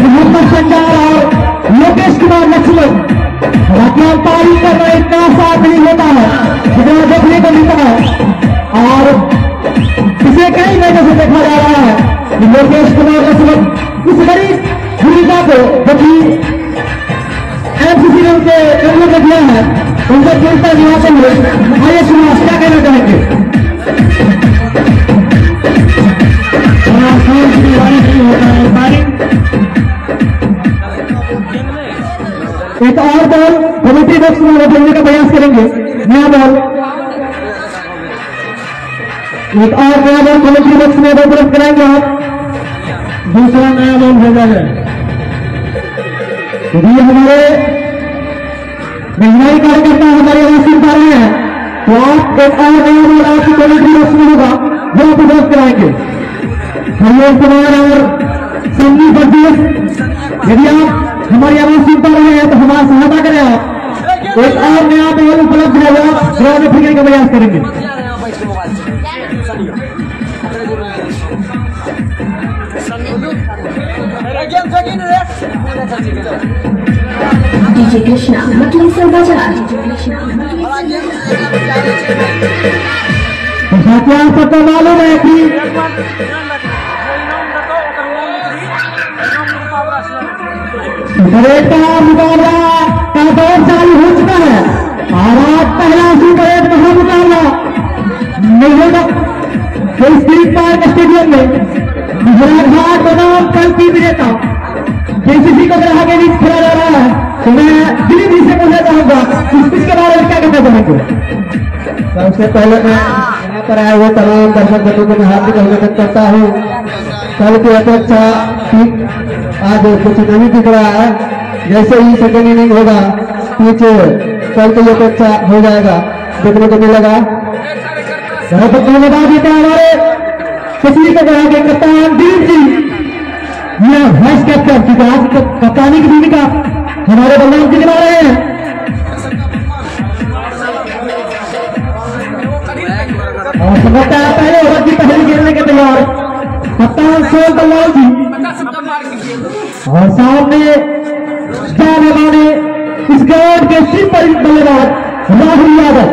मोहम्मद संजार और लोकेश कुमार लक्ष्मण। हालांकि हम तारीफ कर रहे इतना साथ नहीं होता है जितना देखने को मिलता है और इसे कई महीनों से देखा जा रहा है कि लोकेश कुमार लक्ष्मण इस बड़ी भूमिका को जो कि एमसीसी ने उनके कमलों में दिया है उनसे खेलता निवासन हुए। आइए सुना क्या कहना चाहेंगे। एक और बॉल कमेटी बॉक्स में खेलने का प्रयास करेंगे। नया बॉल, एक और नया बॉल कमेटी बॉक्स में उपलब्ध कराएंगे आप। दूसरा नया बॉल भेजा है। ये हमारे महिलाई कार्यकर्ता हमारे यहाँ सुन पा रहे हैं तो आप एक और नया बॉल आपकी कमेटी बॉक्स में होगा वो उपलब्ध कराएंगे। हरिओम कुमार और संदीप वर्गीस, यदि आप हमारी आवाज सुन पा रहे हैं तो हमारा सहायता करें। आप एक और नया बॉल उपलब्ध है ग्राउंड में फेंकने का प्रयास करेंगे। डीजे कृष्णा मटली से बाजार। साथियों सबको मालूम है कि परेड का मुकाबला का दौर चालू हो चुका है और आज पहला सुपरेड महामुकाबला निर्भया स्टेट पार्क स्टेडियम में घाट बनाम कल की विजेता जेसीसी को ग्राह के बीच खेला जा रहा है। तो मैं दिलीप जी से पूछना चाहूंगा इस पिच के बारे में क्या कहना चाहेंगे। सबसे पहले मैं यहाँ पर आए हुए तमाम दर्शक बंधुओं को हार्दिक अभिनंदन करता हूँ। कल की अपेक्षा आज कुछ नहीं दिख रहा है। जैसे ही सेकेंड इनिंग होगा पीछे कल की अपेक्षा हो जाएगा देखने को मिलेगा। बहुत बहुत धन्यवाद देते हैं हमारे सचिव को कहा के कप्तान दिलीप जी, यह वाइस कैप्टन की आज कप्तानी की भूमिका हमारे बलराम जी निभा रहे हैं। और समझता है पहले ओवर की पहली खेलने के तैयार कप्तान सोल बलराम जी और सामने जाने माने इस ग्राउंड के सिंपल बल्लेबाज राहुल यादव।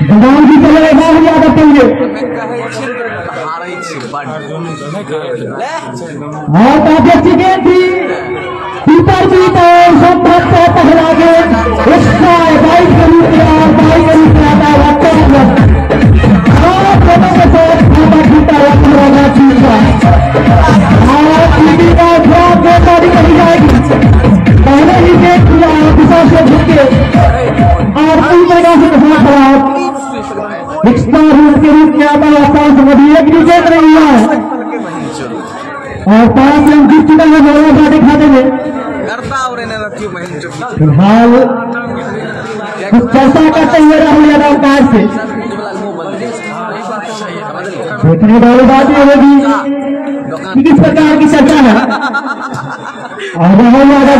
भगवान जी चले गए राहुल यादव के लिए और काफी अच्छी गेंद थी कीपर जी तो संपर्क को पहला गेंद उसका 22 के रूप में और 22 के रूप में आता है दोनों के साथ खाता खींचा हुआ चीज और टीवी का खराब गेंद बॉडी करी जाएगी। पहले ही गेंद किया दिशा से झुके और पूरी जगह से घुसा खराब के रूप में आता है। समझिए एक विकेट रही है और 5 रन जीत चुका है बड़ा दिखाते हुए। फिलहाल कुछ चर्चा करते हुए राहुल यादव कार से देखने वाली बात यह होगी कि किस प्रकार की चर्चा है और राहुल यादव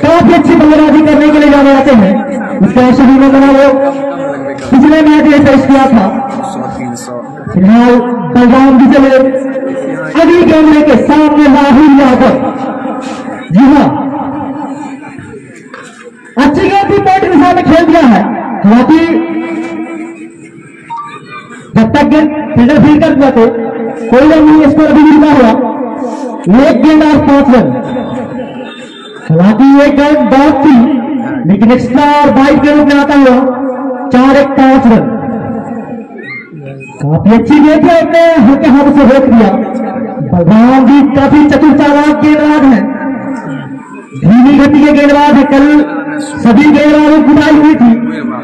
काफी अच्छी बल्लेबाजी करने के लिए जाने जाते हैं। इसका शरीर में बना वो पिछले मैच में पेश किया था। फिलहाल बलराम जी चले अगली कैमरे के सामने राहुल यादव। जी हाँ, अच्छी गेंद भी पॉइंट दिशा में खेल दिया है। हालांकि जब तक गेंद फील्डर फील्ड कर जाते कोई रन नहीं, स्कोर अभी भी हुआ 1 गेंद और 5 रन। हालांकि ये गेंद बहुत थी, लेकिन एक्स्ट्रा और 22 के रूप में आता हुआ 4-1-5 रन। काफी अच्छी गेंद है, अपने हल्के हाथों से रोक दिया। बलराम जी काफी चतुर चालाक गेंदबाज है, धीमी गति के गेंदबाज है। कल सभी गेंदबाजों की कुटाई हुई थी,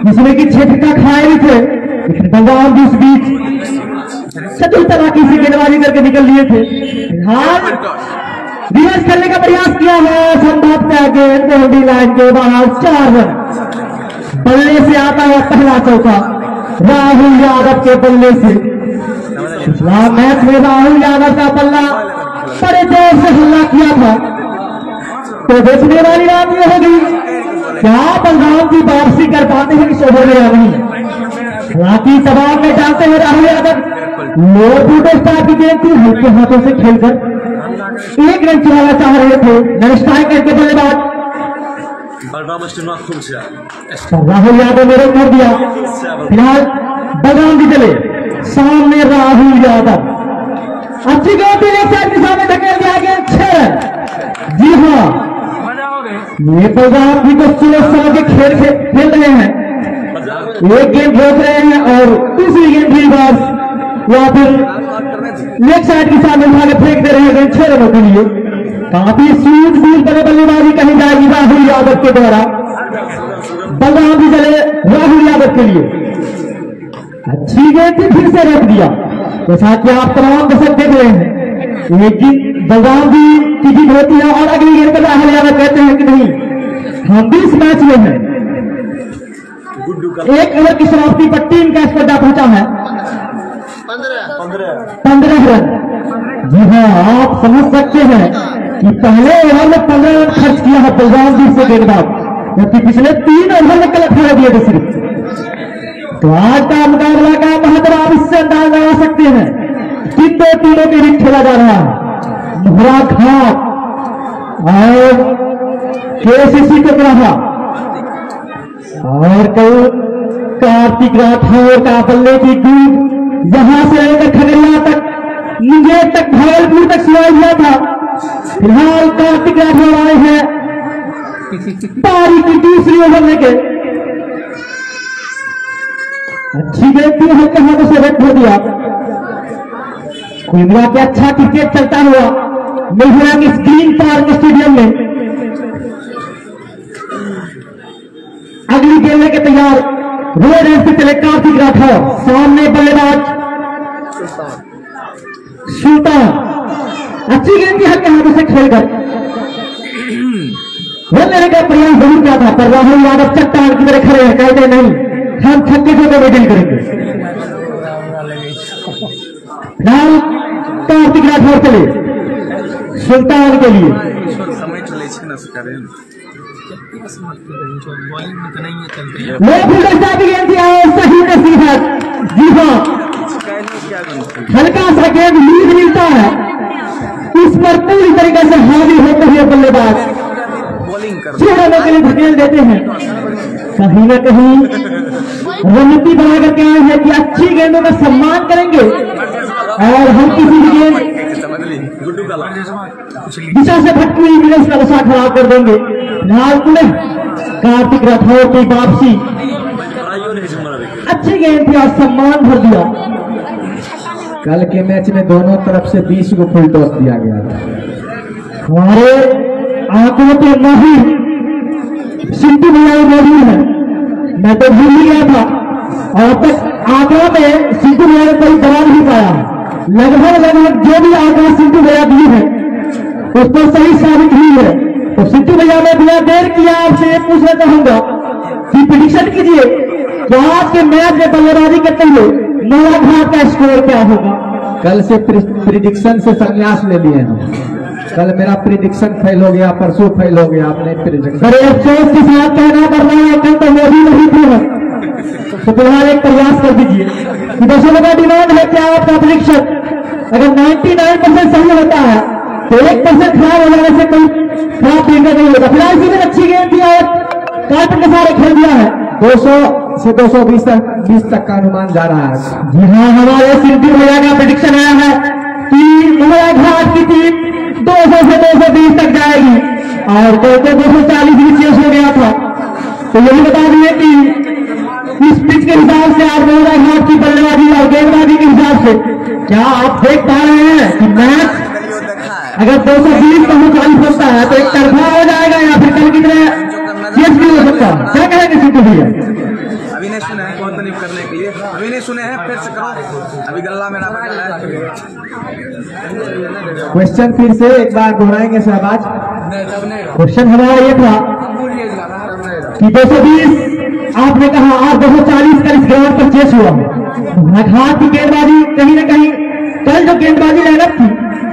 जिसमें कि 6 का खाए भी थे, लेकिन बलराम जी इस बीच चतुर चालाकी से गेंदबाजी करके निकल लिए थे। हाल रिवर्स करने का प्रयास किया है, संभवतः गेंद बाउंड्री लाइन के बाहर 4 रन। बल्ले से आता है पहला चौका राहुल यादव के बल्ले से। पिछला मैच में राहुल यादव का बल्ला बड़े जोर से हमला किया था, तो देखने वाली बात यह होगी क्या बलराम की वापसी कर पाते हैं इस ओवर में या नहीं। हालांकि दबाव में डालते हैं राहुल यादव, लो फुटो स्टार की गेंद थी, हल्के हाथों से खेलकर 1 रन चलाना चाह रहे थे नन स्ट्राइक करके बल्लेबाज राहुल यादव ने रन कर दिया। फिलहाल बलराम जी चले, सामने राहुल यादव अच्छी गेंद लेग साइड के सामने धकेल दिया गया 6 रन। जी हाँ, ये बलराम जी को सोच समझ के खेल रहे हैं, एक गेंद रोक रहे हैं और दूसरी गेंद भी बस या फिर लेग साइड के सामने उठा के फेंक दे रहे हैं 6 रनों के लिए। काफी सूझबूझ बड़े बल्लेबाजी कही जाएगी राहुल यादव के द्वारा। बलराम भी चले राहुल यादव के लिए, अच्छी गेंद थी, फिर से रोक दिया। जैसा कि आप तमाम दर्शक देख रहे हैं, लेकिन बलराम जी की जीत होती है और अगली गेंद पर राहुल यादव कहते हैं कि नहीं, हम भी इस मैच में हैं। 1 ओवर की समाप्ति पर टीम का स्पर्धा पहुंचा है 15 रन। जी हाँ, आप समझ सकते हैं कि पहले ओवर में 15 रन खर्च किया है बलराम जी से गेंदबाज, जबकि पिछले 3 ओवर में कल 18 दिए थे सिर्फ। तो आज का मुकाबला का महत्व आप इससे अंदाज लगा सकते हैं, किन 2 टीमों के बीच खेला जा रहा है। मोहरा घाट और केसीसी टकराहा, और कल कार्तिक राठौर का बल्ले की कूद यहां से लेकर खगड़िया तक, मुंगेर तक, भागलपुर तक सुनाई दिया था। फिलहाल कार्तिक राठौर आए हैं पारी की दूसरी ओवर लेके, अच्छी गेंद थी, हल्के हाथों से रन कर दिया। कुल मिला के अच्छा क्रिकेट चलता हुआ मिलहुआ के ग्रीन पार्क स्टेडियम में। अगली गेंद लेके तैयार रोड रेस से चले कार्तिक राठौर, सामने बल्लेबाज सुल्तान, अच्छी गेंद थी, हल्के हाथों से खेलकर रन लेने का प्रयास जरूर किया था, पर राहुल यादव चट्टान की तरह खड़े हैं, कहते नहीं हम छक्के से मेडल करेंगे। फिलहाल कार्तिक राठौर चले सुल्तान के लिए, सही नसीहत। जी हाँ, हल्का सा गेंद लीड मिलता है, इस पर पूरी तरीके से हावी होते हुए बल्लेबाज 6 रनों के लिए धकेल देते हैं। कहीं न कहीं रणनीति बना करके आए हैं कि अच्छी गेंदों का सम्मान करेंगे और हम किसी भी गेंद दिशा से भटकी हुई मिले उसका दशा खराब कर देंगे। फिलहाल पुनः कार्तिक राठौर की वापसी, अच्छी गेंद थी और सम्मान भर दिया। कल के मैच में दोनों तरफ से 20 को फुल टॉस दिया गया था। हमारे आंखों के माहिर सिंधु भैया मौजूद है, मैं तो भूल ही गया था, और अब तक आंकड़ा में सिंधु भैया ने कोई दवा नहीं पाया। लगभग जो भी आंकड़ा सिंधु भैया दिए है उस पर सही साबित हुई है। तो सिंधु भैया ने बिना देर किया आपसे पूछना चाहूंगा कि प्रेडिक्शन कीजिए कि आज के मैच में बल्लेबाजी करते हुए मोहरा घाट का स्कोर क्या होगा। कल से प्रिडिक्शन से संन्यास ले लिए हम, कल मेरा प्रिडिक्शन फेल हो गया, परसों फेल हो गया, आपने प्रिडिक्शन। बड़े अफसोस के साथ कहना पड़ रहा है, कल तो मोदी नहीं थे, तो फिलहाल एक प्रयास कर दीजिए। दर्शकों का डिमांड है कि आपका प्रिडिक्शन अगर 99% सही होता है तो 1% खराब हो जाने से कोई खराब देखने नहीं होता। फिलहाल इसी में अच्छी गेंद थी और कार्टन के सारे खेल दिया है, 200 से 220 तक का अनुमान जा रहा है। जी हाँ, हमारे सिंधु भैया का प्रेडिक्शन आया है कि उमरा घाट की टीम 200 से 220 तक जाएगी और कल को 240 भी चेस हो गया था। तो यही बता दिए कि इस पिच के हिसाब से आज उमरा घाट की बल्लेबाजी और गेंदबाजी के हिसाब से क्या आप देख पा रहे हैं कि मैच अगर 220 का 240 होता है तो एक तरफा हो जाएगा या फिर कल की तरह चेस भी हो सकता है। क्या कहेंगे सिंधु भैया? अभी नहीं सुने हैं, बहुत तारीफ करने के लिए अभी नहीं सुने हैं, फिर से करो। अभी गल्ला मेरा बजा है। क्वेश्चन फिर से एक बार दोहराएंगे शहबाज। क्वेश्चन हमारा ये था कि 220 आपने कहा और 240 का इस ग्राउंड पर चेस हुआ। घाट की गेंदबाजी कहीं ना कहीं कल जो गेंदबाजी लाइनअप थी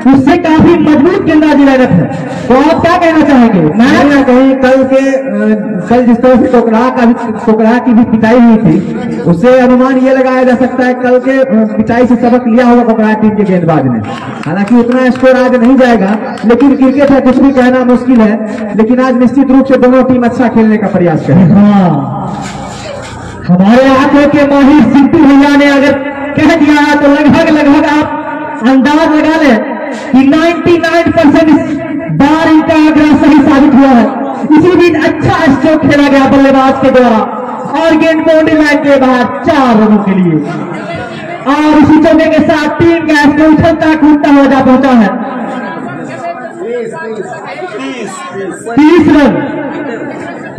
उससे काफी मजबूत गेंदबाजी लाइनअप है, तो आप क्या कहना चाहेंगे? कहीं ना कहीं कल जिस तरह से टोकरा की भी पिटाई हुई थी उससे अनुमान ये लगाया जा सकता है कल के पिटाई से सबक लिया होगा टोकरा टीम के गेंदबाज ने। हालांकि उतना स्कोर आज नहीं जाएगा, लेकिन क्रिकेट है, कुछ भी कहना मुश्किल है, लेकिन आज निश्चित रूप से दोनों टीम अच्छा खेलने का प्रयास करें। हाँ, हमारे आंखों के माहिर सिंधु भैया ने अगर कह दिया है तो लगभग आप अंदाज लगा लें कि 99% इस बार इनका आग्रह सही साबित हुआ है। इसी बीच अच्छा स्ट्रोक खेला गया बल्लेबाज के द्वारा और गेंद बाउंड्री लाइन के बाहर 4 रनों के लिए, और इसी चौके के साथ टीम का स्कोर उछलता कूदता हो जा पहुंचा है 30 रन।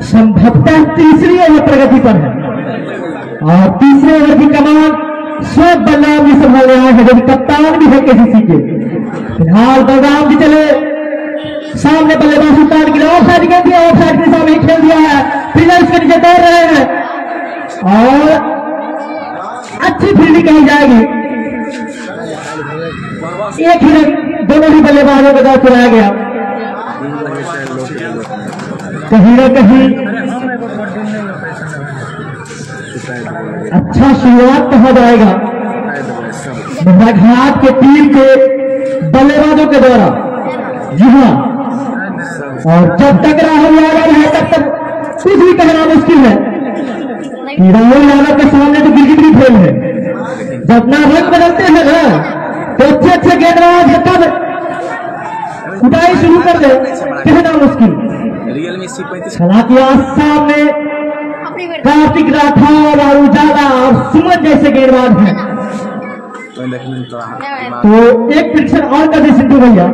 संभवतः तीसरी ओवर प्रगति पर है और तीसरे ओवर की कमान शोक बलराम जी संभाल रहे हैं, जो कप्तान भी है केसीसी के। फिलहाल बलराम जी चले सामने, बल्लेबाज उतार गिरा, ऑफ साइड गेंद दिया, ऑफ साइड के सामने खेल दिया है, फील्डर्स के नीचे दौड़ रहे हैं और अच्छी फील्डिंग कही जाएगी। एक ही रन दोनों ही बल्लेबाजों का दौर चलाया गया। कहीं ना कहीं अच्छा शुरुआत कहा जाएगा घाट के टीम के बल्लेबाजों के द्वारा। जी हाँ, और जब तक राहुल यादव है तब तक कुछ भी कहना मुश्किल है कि राहुल यादव के सामने तो गिरगिट भी फेल है। जब ना रंग बदलते हैं ना तो अच्छे गेंदबाज कब कुटाई शुरू कर दे कहना मुश्किल। हालांकि आज सामने कार्तिक राठौर और उजाला और सुमन जैसे गेंदबाज हैं। तो एक प्रेडिक्शन और कर दे सिंधु भैया,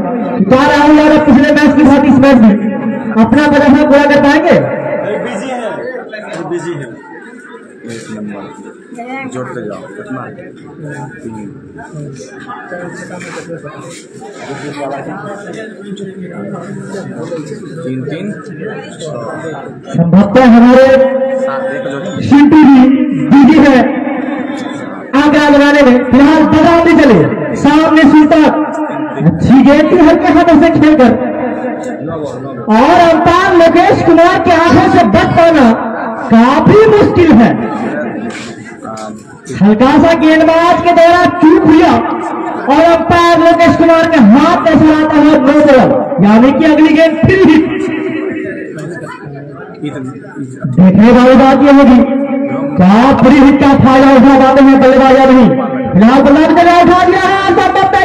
राहुल यादव पिछले मैच की भांति इस मैच में अपना प्रदर्शन पूरा कर पाएंगे? बिजी है। एक नंबर जोड़ते जाओ कितना 3 संभवतः हमारे शिल्पी जी बिजी है आंकड़ा लगाने में। फिलहाल बदलाव नहीं चले, सामने सुल्तान अच्छी गेंद थी हल्के हाथों से खेलकर, और अंपायर लोकेश कुमार के आंखों से बच पाना काफी मुश्किल है। हल्का सा गेंदबाज के द्वारा चूक हुआ और अंपायर लोकेश कुमार के हाथ में चलाता है नो बॉल, यानी कि अगली गेंद फिर हिट। देखने वाली बात यह होगी क्या फ्री हिट का फायदा उठा पाते हैं बल्लेबाज या नहीं। फिलहाल बल्लेबाज ने उठा दिया है,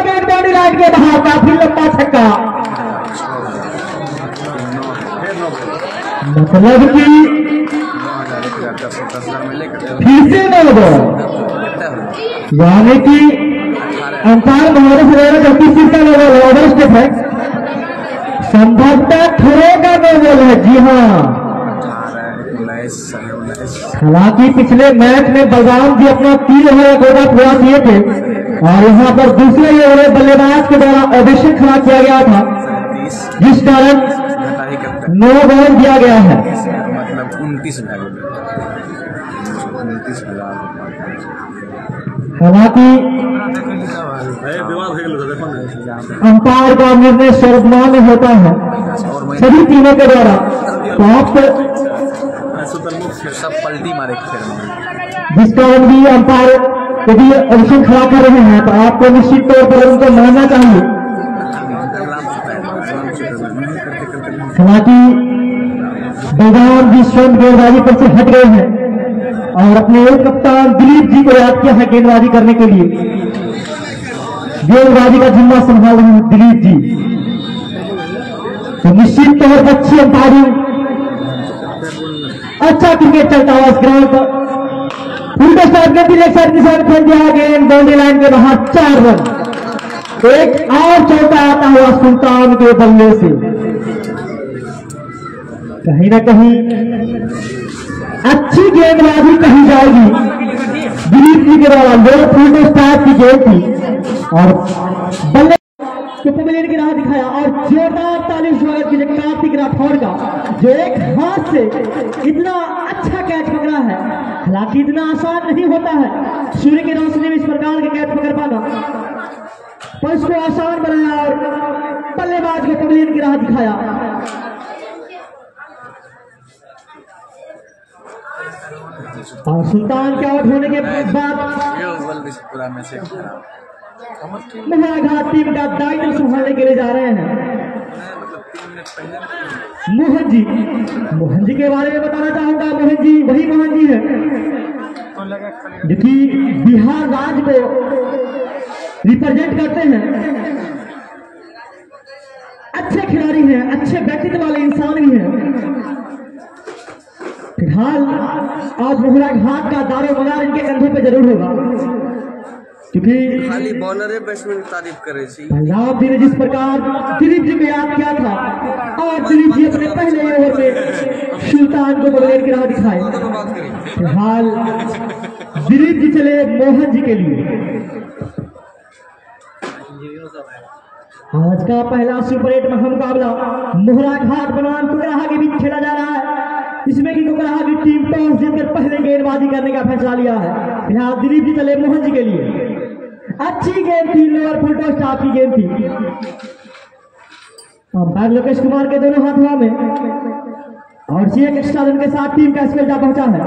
गेंद बाउंड्री लाइन के बाहर, काफी लंबा छक्का, मतलब कि फिर से नो बॉल, यानी कि अंपायर महोदय से जबकि सिर का नो बॉल है, ओवर स्टेप है, संभवतः थ्रो का नो बॉल है। जी हाँ, हालांकि पिछले मैच में बलराम जी अपना 3 ओवर एक ओवर पूरा किए थे और यहाँ पर दूसरे ओवर बल्लेबाज के द्वारा ऑडिशन खड़ा किया गया था, जिस कारण नो बॉल दिया गया है। मतलब 29,000। हालांकि अंपायर का निर्णय सर्वमान्य होता है सभी टीमों के द्वारा, तो आप सब पलटी मारे जिस कारण भी अंपायर यदि ऑडिशन खड़ा कर रहे हैं तो आपको निश्चित तौर पर उनको मानना चाहिए। हालांकि बलराम जी स्वयं गेंदबाजी पर से हट गए हैं और अपने एक कप्तान दिलीप जी को याद किया है गेंदबाजी करने के लिए। गेंदबाजी का जिम्मा संभाल रहे हैं दिलीप जी। तो निश्चित तौर पर अच्छी अंपायरिंग, अच्छा क्रिकेट चलता हुआ इस ग्राउंड पर। उल्टा स्टार्ट करती लेग साइड निशान खेल दिया, गेंद बाउंड्री लाइन के बाहर 4 रन। एक और चौका आता हुआ सुल्तान के बल्ले से। कहीं ना कहीं अच्छी गेंदबाजी कही जाएगी दिलीप जी के द्वारा। लोग फुल स्टार्ट की गेंद थी और बल्ले तो पवेलियन की राह दिखाया और जोरदार ताली स्वागत कीजिए कार्तिक राठौर का, जो एक हाथ से इतना अच्छा कैच पकड़ा है। हालांकि इतना आसान नहीं होता है सूर्य की रोशनी में इस प्रकार के कैच पकड़ पाना, पर उसको आसान बनाया और बल्लेबाज को पवेलियन की राह दिखाया। और सुल्तान के आउट होने के बाद पूरा मैसेज महाघाट टीम का दायित्व संभालने के लिए जा रहे हैं मोहन जी के बारे में बताना चाहूंगा। मोहन जी वही मोहन जी है जो कि बिहार राज्य को रिप्रेजेंट करते हैं। अच्छे खिलाड़ी हैं, अच्छे व्यक्तित्व वाले इंसान भी हैं। फिलहाल आज मोहरा घाट का दारोमदार इनके कंधों पे जरूर होगा, क्योंकि खाली बॉलर है, बैट्समैन की तारीफ करे पंजाब जी ने जिस प्रकार दिलीप जी को याद किया था और दिलीप जी अपने पहले ओवर में सुल्तान को पवेलियन की राह दिखाए। फिलहाल दिलीप जी चले मोहन जी के लिए। आज का पहला सुपर 8 महामुकाबला मोहरा घाट बनाम कुकराहा के बीच खेला जा रहा है, इसमें कि कुकराहा की टीम टॉस जीतकर पहले गेंदबाजी करने का फैसला लिया है। फिलहाल दिलीप जी चले मोहन जी के लिए। अच्छी गेंद थी, लोअर फुल टॉस टॉप की गेंद थी। अंपायर लोकेश कुमार के दोनों हाथ हवा में और जी एक एक्स्ट्रा रन के साथ टीम का स्पेल जा पहुंचा है।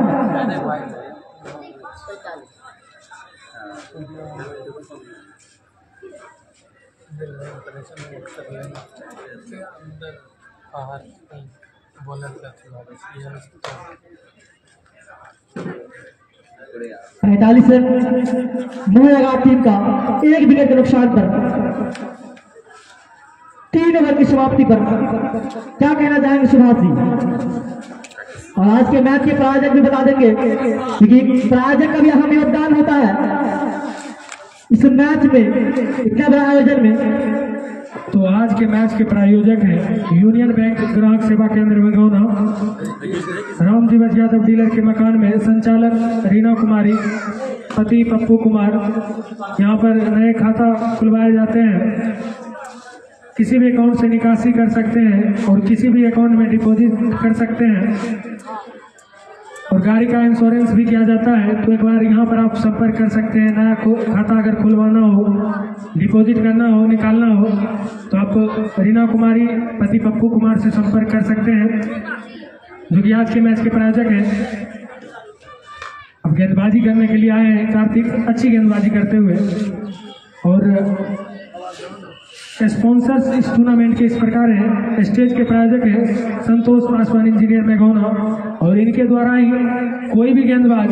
पैंतालीस रन मोहरा टीम का 1 विकेट के नुकसान पर 3 ओवर की समाप्ति पर क्या कहना चाहेंगे सुभाष जी? और आज के मैच के प्रायोजक भी बता देंगे, क्योंकि प्रायोजक का भी अहम योगदान होता है इस मैच में, इतना बड़ा आयोजन में। तो आज के मैच के प्रायोजक हैं यूनियन बैंक ग्राहक सेवा केंद्र मगौना, राम दिवस यादव डीलर के मकान में संचालक रीना कुमारी, पति पप्पू कुमार। यहाँ पर नए खाता खुलवाए जाते हैं, किसी भी अकाउंट से निकासी कर सकते हैं और किसी भी अकाउंट में डिपॉजिट कर सकते हैं, और गाड़ी का इंश्योरेंस भी किया जाता है। तो एक बार यहाँ पर आप संपर्क कर सकते हैं। नया खाता अगर खुलवाना हो, डिपॉजिट करना हो, निकालना हो, तो आप रीना कुमारी पति पप्पू कुमार से संपर्क कर सकते हैं, जो कि आज के मैच के प्रायोजक हैं। अब गेंदबाजी करने के लिए आए हैं कार्तिक, अच्छी गेंदबाजी करते हुए। और स्पॉन्सर्स इस टूर्नामेंट के इस प्रकार हैं। स्टेज के प्रायोजक हैं संतोष पासवान इंजीनियर मेघौना, और इनके द्वारा ही कोई भी गेंदबाज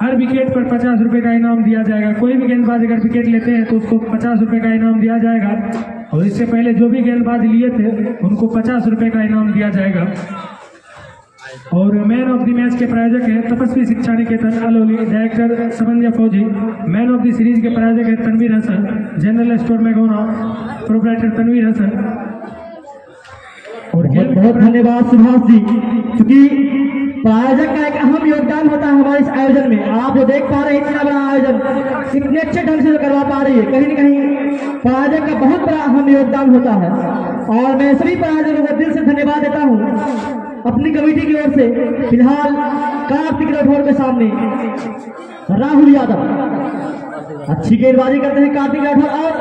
हर विकेट पर 50 रुपये का इनाम दिया जाएगा। कोई भी गेंदबाज अगर विकेट लेते हैं तो उसको 50 रुपये का इनाम दिया जाएगा, और इससे पहले जो भी गेंदबाज लिए थे उनको 50 रुपये का इनाम दिया जाएगा। और मैन ऑफ द मैच के प्रायोजक है तपस्वी शिक्षा निकेतन अलौली, डायरेक्टर सबंधिया फौजी। मैन ऑफ द सीरीज के प्रायोजक है तनवीर हसन, जनरल स्टोर मेघौना, प्रोप्राइटर तनवीर हसन। और बहुत धन्यवाद सुभाष जी, क्योंकि प्रायोजक का एक अहम योगदान होता है हमारे इस आयोजन में। आप जो देख पा रहे हैं इतना बड़ा आयोजन इतने अच्छे ढंग से करवा पा रही है, कहीं न कहीं प्रायोजक का बहुत बड़ा अहम योगदान होता है। और मैं सभी प्रायोजकों को दिल से धन्यवाद देता हूँ अपनी कमेटी की ओर से। फिलहाल कार्तिक राठौर के सामने राहुल यादव अच्छी गेंदबाजी करते हैं कार्तिक राठौर, और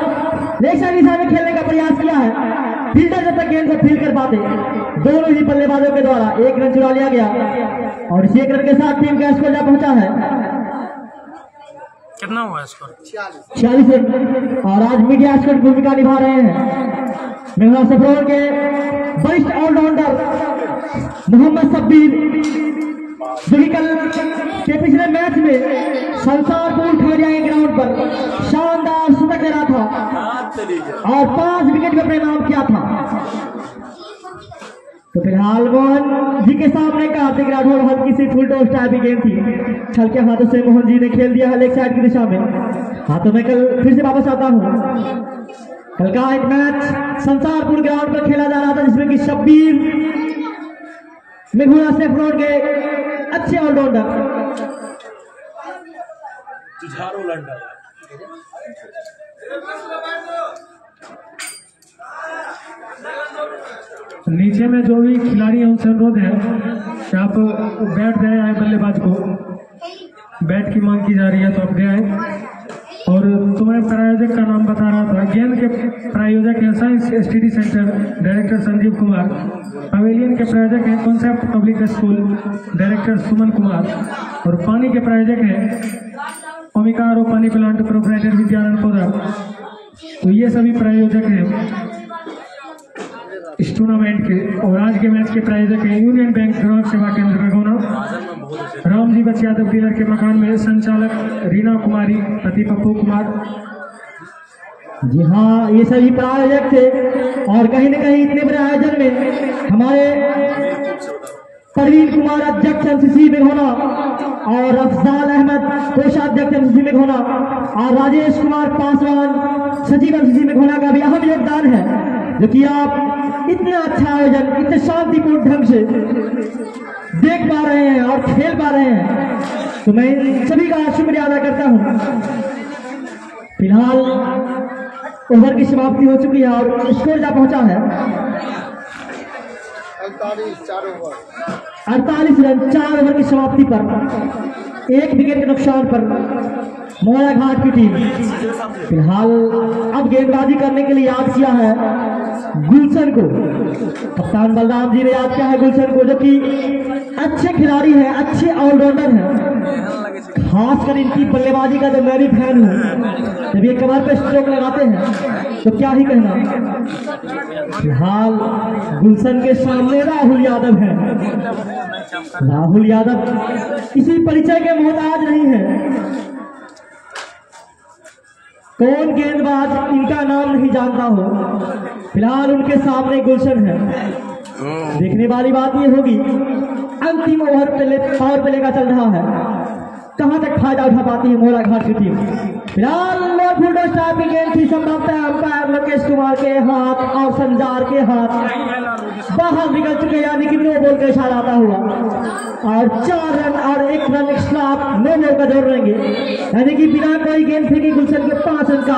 लेग साइड में खेलने का प्रयास किया है। फील्डर जब तक गेंद को फील्ड कर पाते, दोनों ही बल्लेबाजों के द्वारा 1 रन चुरा लिया गया, और इसी 1 रन के साथ टीम का स्कोर जा पहुंचा है। कितना हुआ स्कोर? 46 रन। और आज मीडिया स्कोर भूमिका निभा रहे हैं मेघना सफरोल के वरिष्ठ ऑलराउंडर मोहम्मद शब्बीर जो कि कल के पिछले मैच में संसारपुर खगड़िया ग्राउंड पर शानदार शतक लगा था और 5 विकेट पर परिणाम किया था। तो फिलहाल मोहन जी के सामने कार्तिक राठौर हल्की सी फुल टॉस टाइप की गेंद थी, हल्के हाथों से मोहन जी ने खेल दिया है लेग साइड की दिशा में। हाँ तो मैं कल फिर से वापस आता हूँ। कल का एक मैच संसारपुर ग्राउंड पर खेला जा रहा था जिसमें कि शब्बीर मेघोना से फ्लोट के अच्छे ऑलराउंडर नीचे में जो भी खिलाड़ी हैं उनसे अनुरोध है कि आप बैट दे आए, बल्लेबाज को बैट की मांग की जा रही है तो आप दे आए। और तुम्हें प्रायोजक का नाम बता रहा था। गेंद के प्रायोजक हैं science study centre director Sanjeev Kumar, pavilion के प्रायोजक हैं concept public school director Suman Kumar, और पानी के प्रायोजक हैं ओमिका और पानी प्लांट प्रोप्राइटर विद्यानंद पौधा। तो ये सभी प्रायोजक हैं इस टूर्नामेंट के। और आज के मैच के प्रायोजक हैं यूनियन बैंक ग्राहक सेवा केंद्र भगोना, राम जी बच यादव डीलर के मकान में संचालक रीना कुमारी, पति पप्पू कुमार। जी हाँ, ये सभी प्रायोजक थे और कहीं न कहीं इतने बड़े आयोजन में हमारे परवीन कुमार अध्यक्ष एमसीसी मेघोना और अफजाल अहमद कोषाध्यक्ष एमसीसी मेघोना और राजेश कुमार पासवान सचिव एमसीसी मेघोना का भी अहम योगदान है, जो कि आप इतना अच्छा आयोजन इतने शांतिपूर्ण ढंग से देख पा रहे हैं और खेल पा रहे हैं। तो मैं इन सभी का शुक्रिया अदा करता हूं। फिलहाल ओवर की समाप्ति हो चुकी है और स्कोर जा पहुंचा है 48 रन 4 ओवर की समाप्ति पर 1 विकेट के नुकसान पर मोहरा घाट की टीम। फिलहाल अब गेंदबाजी करने के लिए याद किया है गुलशन को, कप्तान बलराम जी ने याद किया है गुलशन को, जो कि अच्छे खिलाड़ी हैं, अच्छे ऑलराउंडर हैं। खासकर इनकी बल्लेबाजी का तो मैं भी फैन हूँ। जब ये कमर पे स्ट्रोक लगाते हैं तो क्या ही कहना। फिलहाल गुलशन के सामने राहुल यादव है। राहुल यादव किसी परिचय के मोहताज नहीं है। कौन गेंदबाज इनका नाम नहीं जानता हो। फिलहाल उनके सामने गुलशन है। देखने वाली बात ये होगी अंतिम ओवर पावर प्ले का चल रहा है, कहां तक फायदा उठा पाती है मोहरा घाट की टीम। फिलहाल फुल टॉस टाइप की गेंद थी, संभवतः अंपायर लोकेश कुमार के हाथ और संजार के हाथ बाहर निकल चुके, यानी कि नो बॉल का इशारा आता हुआ और 4 रन और 1 रन एक्स्ट्रा नो बॉल का जोड़ रहेंगे, यानी कि बिना कोई गेंद फेंकी गुलशन के 5 रन का।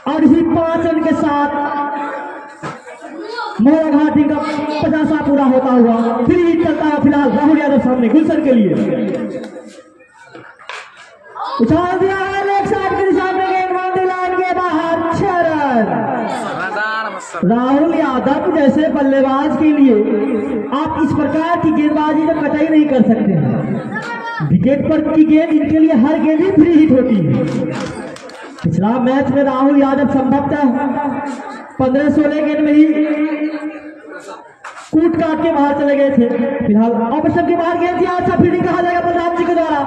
और इसी 5 रन के साथ मोहरा घाटी का 50 पूरा होता हुआ फिर ही चलता है। फिलहाल राहुल यादव सामने गुलशन के लिए उछाल दिया है लेग साइड की दिशा में, गेंद बाउंड्री लाइन के बाहर 6 रन। राहुल यादव जैसे बल्लेबाज के लिए आप इस प्रकार की गेंदबाजी तो कतई नहीं कर सकते हैं। विकेट पर की गेंद इनके लिए हर गेंद ही फ्री हिट होती है। पिछला मैच में राहुल यादव संभवतः 15-16 गेंद में ही कूट काट के बाहर चले गए थे। फिलहाल ऑपरेशन के बाहर गेंद थी, अच्छा फील्डिंग कहा जाएगा बलराम जी के द्वारा।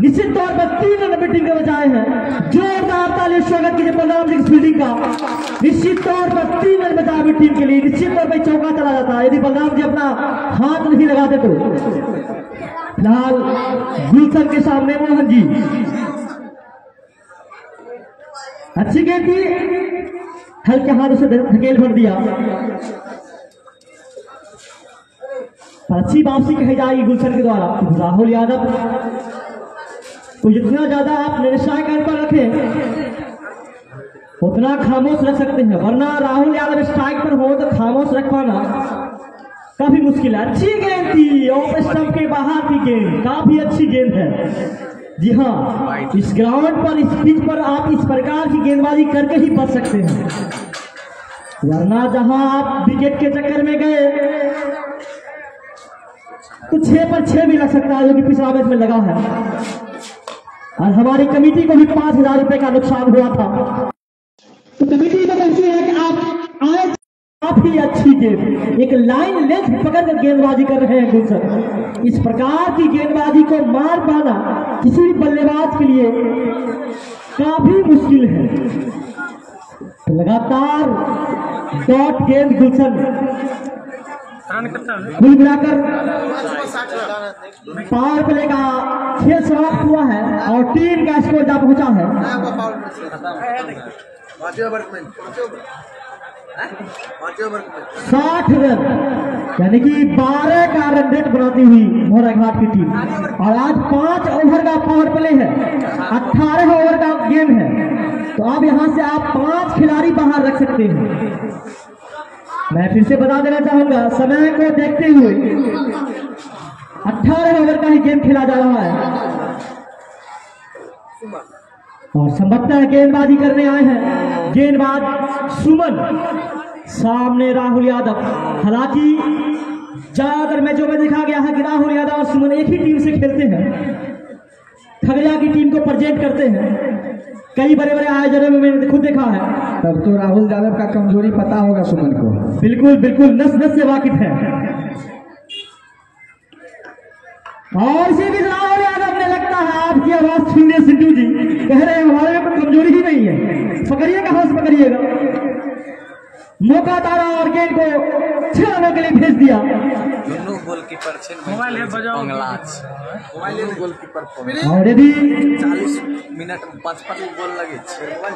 निश्चित तौर पर 3 रन बैटिंग के बचाए हैं। जोरदार ताली स्वागत कीजिए बलराम जी की फील्डिंग का। निश्चित तौर पर 3 रन बचाए हुए टीम के लिए। निश्चित तौर पर चौका चला जाता है यदि बलराम जी अपना हाथ नहीं लगाते तो। फिलहाल गुलशन के सामने मोहन जी, अच्छी गेंद थी, हल्के हाथों से धकेल भर दिया। अच्छी वापसी कही जाएगी गुलशन के द्वारा। राहुल यादव को जितना ज्यादा आप निर्णय पर रखें उतना खामोश रख सकते हैं, वरना राहुल यादव स्ट्राइक पर हो तो खामोश रख पाना काफी मुश्किल है। अच्छी गेंद थी, ऑफ स्टंप के बाहर की गेंद, काफी अच्छी गेंद है। जी हाँ, इस ग्राउंड पर इस पिच पर आप इस प्रकार की गेंदबाजी करके ही बच सकते हैं, वरना जहां आप विकेट के चक्कर में गए तो 6 पर 6 भी लग सकता है, जो कि पिछला मैच में लगा है। और हमारी कमेटी को भी 5000 रुपए का नुकसान हुआ था। तो कमेटी को कहती है कि आप आए काफी अच्छी गेंद, एक लाइन लेंथ पकड़कर गेंदबाजी कर रहे हैं गुलशन। इस प्रकार की गेंदबाजी को मार पाना किसी भी बल्लेबाज के लिए काफी मुश्किल है। तो लगातार डॉट गेंद गुलशन। कुल मिलाकर पावर प्ले का खेल समाप्त हुआ है और टीम का स्कोर जा पहुंचा है 60 रन, यानी कि 12 का रन रेट बनाती हुई मोराघाट की टीम। और आज 5 ओवर का पावर प्ले है, 18 ओवर का गेम है, तो अब यहां से आप 5 खिलाड़ी बाहर रख सकते हैं। मैं फिर से बता देना चाहूंगा, समय को देखते हुए 18 ओवर का ही गेम खेला जा रहा है और संभवतः गेंदबाजी करने आए हैं गेंदबाज सुमन, सामने राहुल यादव। हालांकि ज्यादातर मैचों में देखा गया है कि राहुल यादव और सुमन एक ही टीम से खेलते हैं, खगड़िया की टीम को प्रेजेंट करते हैं। कई बड़े बड़े आयोजनों में मैंने खुद देखा है। तब तो राहुल यादव का कमजोरी पता होगा सुमन को। बिल्कुल बिल्कुल, नस नस से वाकिफ है। और इसी बीच राहुल यादव ने, लगता है आपकी आवाज सुनने सिद्धू जी कह रहे हैं हमारे में कोई कमजोरी ही नहीं है, पकड़िएगा, हाथ पकड़िएगा। मौका तारा और गेंद को 6 रनों के लिए भेज दिया। दोनों गोलकीपर और यदि 40 मिनट में 5-5 गोल लगे।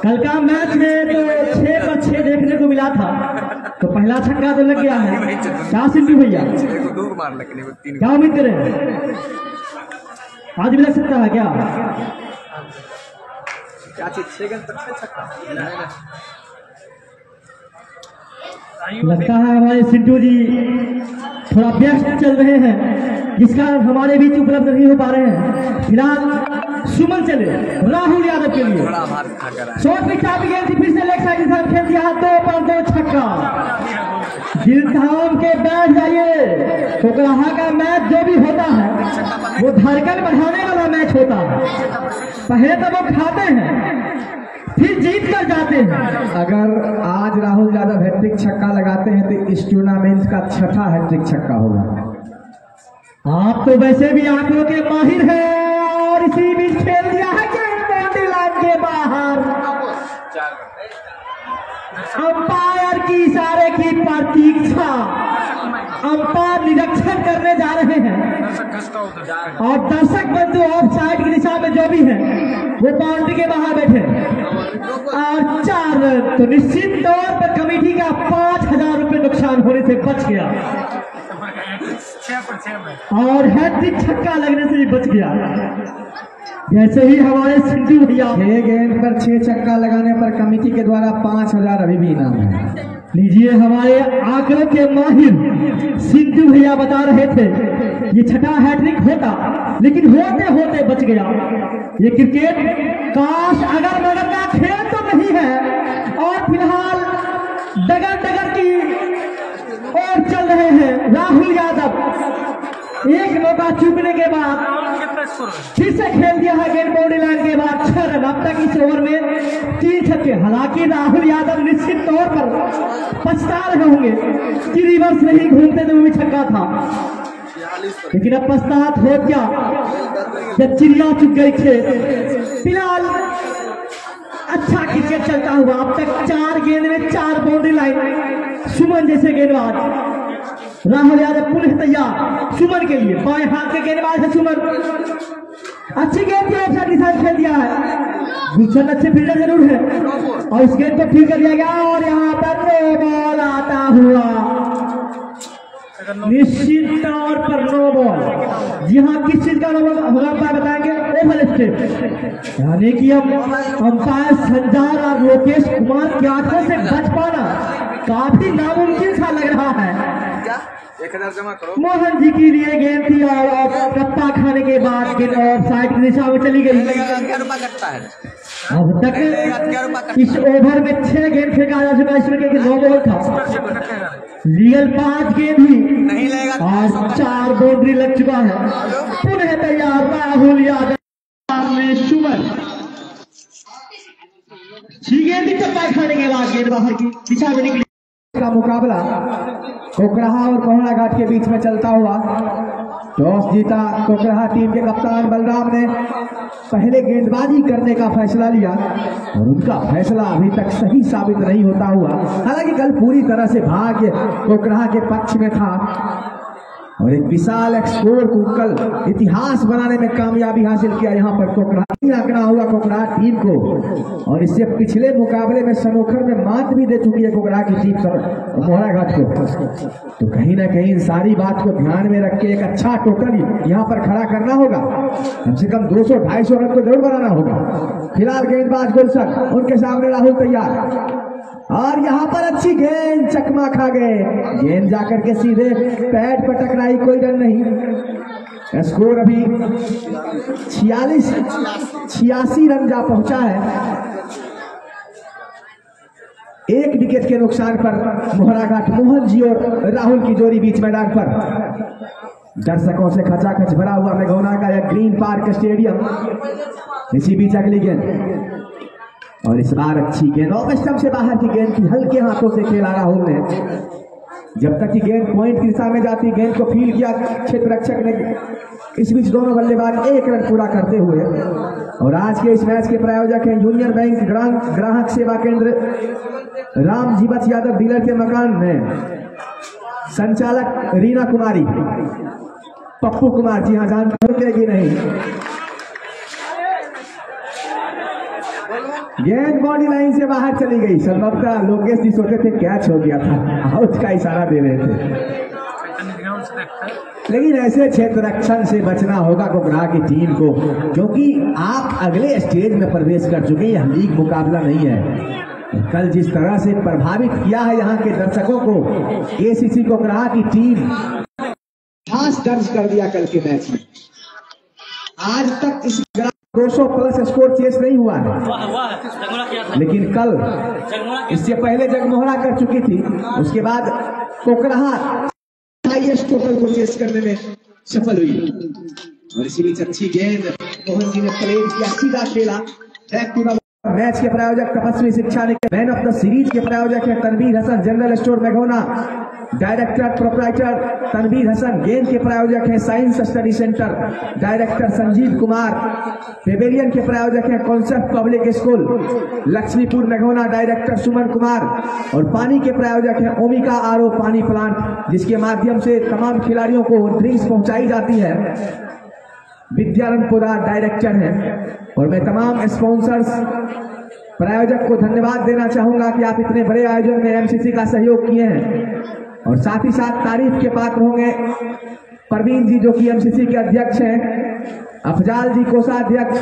कल का मैच में तो 6 पर 6 देखने को मिला था, तो पहला छक्का तो लग गया है। क्या सिद्धू भैया, दूर मार लेकिन 3 क्या उम्मीद करें आज भी लग सकता है क्या? क्या चीज 6 गेंद तक छक्का लगता है हमारे सिद्धू जी थोड़ा व्यस्त चल रहे हैं, जिसका हमारे बीच उपलब्ध नहीं हो पा रहे हैं। फिलहाल सुमन चले राहुल यादव के लिए। शॉट में चाबी गेंद थी, फिर से लेग साइड के खेल दिया, 2 पर 2 छक्का। दिल थाम के बैठ जाइए, कोकराहा का मैच जो भी होता है वो धड़कन बढ़ाने वाला मैच होता है। पहले तो वो खाते हैं, फिर जीत कर जाते हैं। अगर आज राहुल यादव हैट्रिक छक्का लगाते हैं तो इस टूर्नामेंट का 6ठा हैट्रिक छक्का होगा। आप तो वैसे भी आंकड़ों के माहिर हैं और इसी बीच खेल दिया है बाउंड्री लाइन के बाहर। अंपायर की इशारे की प्रतीक्षा, अंपायर निरीक्षण करने जा रहे हैं और दर्शक बंधु ऑफ साइड की दिशा में जो भी है वो बाउंड्री के बाहर बैठे और 4 रन। तो निश्चित तौर पर कमेटी का 5,000 रुपए नुकसान होने से बच गया और हैट्रिक छक्का लगने से भी बच गया। जैसे ही हमारे सिद्धू भैया 6 गेंद पर 6 छक्का लगाने पर कमेटी के द्वारा 5,000 अभी भी इनाम है। लीजिए, हमारे आंकड़ों के माहिर सिद्धू भैया बता रहे थे ये 6ठा हैट्रिक होता, लेकिन होते होते बच गया। ये क्रिकेट काश अगर मगर का खेल तो नहीं है और फिलहाल डगर डगर की ओर चल रहे हैं राहुल यादव। एक मौका चूकने के बाद फिर से खेल दिया है गेंद बाउंड्री लाइन के बाद 6 रन। अब तक इस ओवर में 3 छक्के। हालांकि राहुल यादव निश्चित तौर पर पछता रहे होंगे कि रिवर्स नहीं घूमते तो वो भी छक्का था, लेकिन अब पछतात हो क्या जब चिड़िया चुग गई खेत। फिलहाल अच्छा क्रिकेट चलता हुआ अब तक 4 गेंद में 4 बाउंड्री लाइन। सुमन जैसे गेंदबाज, राहुल यादव पुनः तैयार सुमन के लिए। बाएं हाथ के गेंदबाज है सुमन, अच्छी गेंद की ऑप्शन के साथ खेल दिया है। गुलशन अच्छे फील्डर जरूर है और इस गेंद को फील्ड कर दिया गया और यहाँ पर नो बॉल आता हुआ, निश्चित तौर पर नो बॉल। जी हाँ, किस चीज का नो बॉल होगा बताएंगे? ओवल स्टेप, यानी कि अब अंपायर संजार और लोकेश कुमार की आंखों से बच पाना काफी नामुमकिन सा लग रहा है। 1000 जमा करो। मोहन जी के लिए गेंद थी और कप्पा खाने के बाद गेंद ऑफ साइड की दिशा में चली गई। अब तक इस ओवर में 6 गेंद फेंका जा चुका, इसमें कि 9 बॉल था, लीगल 5 गेंद हुई नहीं लगेगा और 4 बाउंड्री लग चुका है। पुनः तैयार राहुल यादव में सुमन 6 गेंद चप्पा खाने के बाद गेंद बाहर की दिशा में निकली। का मुकाबला कोकराहा और कोहड़ा घाट के बीच में चलता हुआ। टॉस जीता कोकराहा टीम के कप्तान बलराम ने पहले गेंदबाजी करने का फैसला लिया और उनका फैसला अभी तक सही साबित नहीं होता हुआ। हालांकि कल पूरी तरह से भाग्य कोकराहा के पक्ष में था और एक विशाल स्कोर को कल इतिहास बनाने में कामयाबी हासिल किया यहाँ पर कोकराहा आंकड़ा हुआ कोकराहा टीम को। और इससे पिछले मुकाबले में सनोखर में मात भी दे चुकी है कोकराहा की टीम मोहरा घाट को। तो कहीं ना कहीं इन सारी बात को ध्यान में रख के एक अच्छा टोटल यहाँ पर खड़ा करना होगा। कम से कम 200-250 रन को जरूर बनाना होगा। फिलहाल गेंदबाज गुलशन उनके सामने राहुल तैयार और यहाँ पर अच्छी गेंद चकमा खा गए। गेंद जाकर के सीधे पैड पर टकराई, कोई रन नहीं। स्कोर अभी 86 रन जा पहुंचा है। एक विकेट के नुकसान पर मोहरा घाट मोहन जी और राहुल की जोड़ी बीच मैदान पर। दर्शकों से खचाखच भरा हुआ मेघौना का यह ग्रीन पार्क स्टेडियम। इसी बीच अगली गेंद और इस बार अच्छी गेंद ऑफ स्टंप से बाहर की गेंद की हल्के हाथों से खेला राहुल ने। जब तक कि गेंद पॉइंट की दिशा में जाती, गेंद को फील किया क्षेत्र रक्षक ने। इस बीच दोनों बल्लेबाज एक रन पूरा करते हुए। और आज के इस मैच के प्रायोजक हैं यूनियन बैंक ग्राहक सेवा केंद्र राम जीवत यादव डीलर के मकान में संचालक रीना कुमारी, पप्पू कुमार जी। हाँ, जानते कि नहीं, गेंद बॉडी लाइन से बाहर चली गई। संभवतः लोकेश जी सोचे थे कैच हो गया था, आउट का इशारा दे रहे थे। लेकिन ऐसे क्षेत्र रक्षण से बचना होगा कोकराहा की टीम को, क्योंकि आप अगले स्टेज में प्रवेश कर चुके हैं। यह लीग मुकाबला नहीं है। कल जिस तरह से प्रभावित किया है यहाँ के दर्शकों को केसीसी कोकराहा की टीम, खास दर्ज कर दिया कल के मैच में। आज तक इस 200 प्लस स्कोर चेस नहीं हुआ है, लेकिन कल इससे पहले जगमोहरा कर चुकी थी। उसके बाद कोकराहा हाईएस्ट टोटल को चेस करने में सफल हुई। और इसी बीच अच्छी गेंद मोहन जी ने प्लेन किया, सीधा खेला। मैच के प्रायोजक Tapasvi Shiksha Niketan, man of the series के प्रायोजक है तनवीर हसन, जनरल स्टोर मेघौना, डायरेक्टर प्रोप्राइटर तनवीर हसन। गेंद के प्रायोजक है science study centre, director Sanjeev Kumar. Pavilion के प्रायोजक है कॉन्सेप्ट पब्लिक स्कूल लक्ष्मीपुर मेघौना, डायरेक्टर सुमन कुमार। और पानी के प्रायोजक है ओमिका आरओ पानी प्लांट, जिसके माध्यम से तमाम खिलाड़ियों को ड्रिंक्स पहुंचाई जाती है। विद्यानंद पोदार डायरेक्टर है। और मैं तमाम स्पॉन्सर्स प्रायोजक को धन्यवाद देना चाहूंगा कि आप इतने बड़े आयोजन में एमसीसी का सहयोग किए हैं। और साथ ही साथ तारीफ के पात्र होंगे परवीन जी, जो कि एमसीसी के अध्यक्ष हैं, अफजाल जी कोषाध्यक्ष,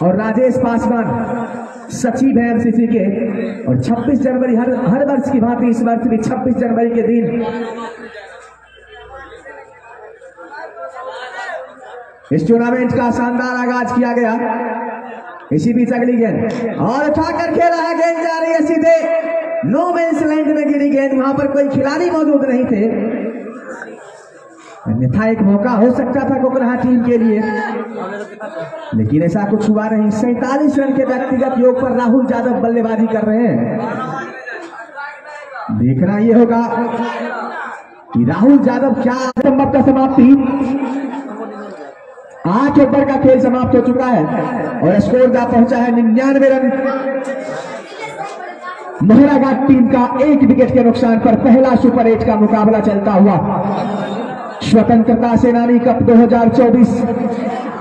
और राजेश पासवान सचिव है एमसीसी के। और 26 जनवरी हर वर्ष की भांति इस वर्ष भी 26 जनवरी के दिन इस टूर्नामेंट का शानदार आगाज किया गया। इसी बीच अगली गेंद और उठाकर खेला है, गेंद जा रही है सीधे नो मैंस लैंड में गिरी गेंद। वहां पर कोई खिलाड़ी मौजूद नहीं थे, अन्यथा एक मौका हो सकता था कोकराहा टीम के लिए, लेकिन ऐसा कुछ हुआ नहीं। 47 रन के व्यक्तिगत योग पर राहुल यादव बल्लेबाजी कर रहे हैं। देखना यह होगा कि राहुल यादव क्या संभव का समाप्ति। 8 ओवर का खेल समाप्त हो चुका है और स्कोर जा पहुंचा है 99 रन। मोहरा घाट टीम का 1 विकेट के नुकसान पर पहला सुपर 8 का मुकाबला चलता हुआ। स्वतंत्रता सेनानी कप 2024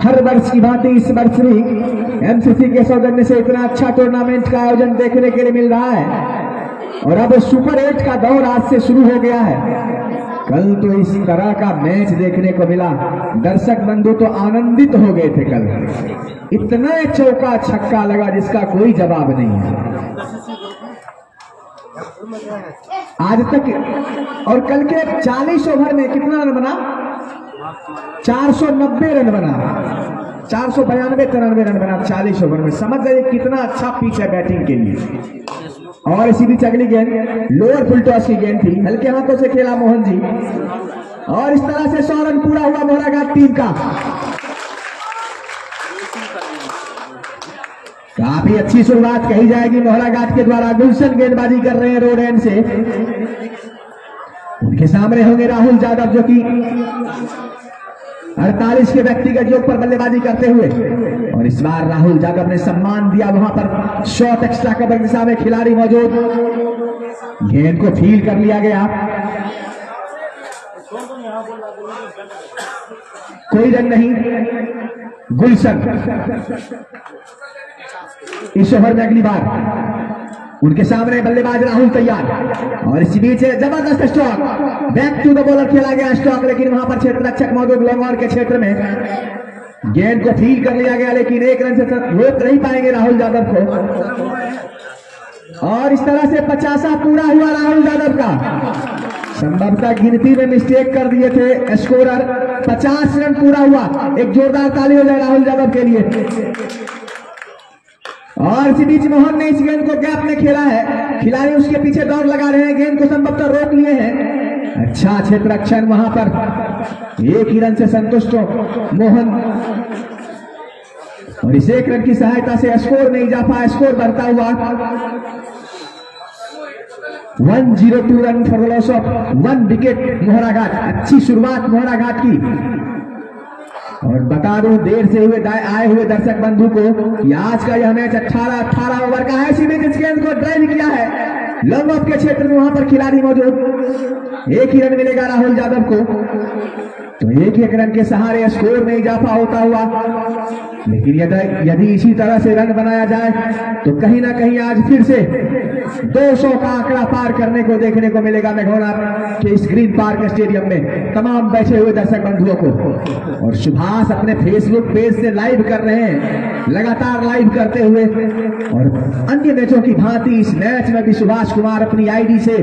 हर वर्ष की भांति इस वर्ष भी एमसीसी के सौजन्य से इतना अच्छा टूर्नामेंट का आयोजन देखने के लिए मिल रहा है। और अब सुपर 8 का दौर आज से शुरू हो गया है। कल तो इस तरह का मैच देखने को मिला, दर्शक बंधु तो आनंदित हो गए थे। कल इतना चौका छक्का लगा जिसका कोई जवाब नहीं है आज तक। और कल के 40 ओवर में कितना रन बना? 490 रन बना, 492-93 रन बना 40 ओवर में। समझ गए कितना अच्छा पिच है बैटिंग के लिए। और इसी बीच अगली गेंद लोअर फुल टॉस की गेंद थी, हल्के हाथों से खेला मोहन जी। और इस तरह से 100 रन पूरा हुआ मोहरा घाट टीम का। काफी अच्छी शुरुआत कही जाएगी मोहरा घाट के द्वारा। गुलशन गेंदबाजी कर रहे हैं रोड एंड से। उनके सामने होंगे राहुल यादव जो कि 48 के व्यक्तिगत योग पर बल्लेबाजी करते हुए, और इस बार राहुल यादव ने सम्मान दिया। वहां पर शॉट एक्स्ट्रा कवर दिशा में खिलाड़ी मौजूद, गेंद को फील कर लिया गया। कोई रन नहीं। गुलशन इस ओवर में अगली बार उनके सामने बल्लेबाज राहुल तैयार, और इसी बीच जबरदस्त stroke, back to the bowler खेला गया स्ट्रोक, लेकिन वहां पर क्षेत्र रक्षक मौजूद लॉन्ग ऑन के क्षेत्र में गेंद को फील कर लिया गया, लेकिन एक रन से रोक नहीं पाएंगे राहुल यादव को। और इस तरह से 50 पूरा हुआ राहुल यादव का। संभवतः गिनती में मिस्टेक कर दिए थे स्कोरर। 50 रन पूरा हुआ। एक जोरदार ताली हो जाए राहुल यादव के लिए। और इसी बीच मोहन ने इस गेंद को गैप में खेला है, खिलाड़ी उसके पीछे दौड़ लगा रहे हैं, गेंद को संभवतः रोक लिए हैं। अच्छा क्षेत्र रक्षण वहां पर, एक ही रन से संतुष्ट हो मोहन, और इस एक रन की सहायता से स्कोर में इजाफा, स्कोर बढ़ता हुआ 102 run for the loss of 1 wicket Mohra Ghat. अच्छी शुरुआत मोहरा घाट की। और बता दूं देर से हुए आए हुए दर्शक बंधु को कि आज का यह मैच 18 ओवर का है। इसी में इस गेंद को ड्राइव किया है लॉन्ग ऑफ के क्षेत्र में, वहां पर खिलाड़ी मौजूद। एक ही रन मिलेगा राहुल यादव को, तो एक रन के सहारे स्कोर में इजाफा होता हुआ। लेकिन यदि इसी तरह से रन बनाया जाए तो कहीं ना कहीं आज फिर से 200 का आंकड़ा पार करने को देखने को मिलेगा मैघोना के इस ग्रीन पार्क स्टेडियम में तमाम बैठे हुए दर्शक बंधुओं को। और सुभाष अपने फेसबुक पेज से लाइव कर रहे हैं, लगातार लाइव करते हुए, और अन्य मैचों की भांति इस मैच में भी सुभाष कुमार अपनी आईडी से,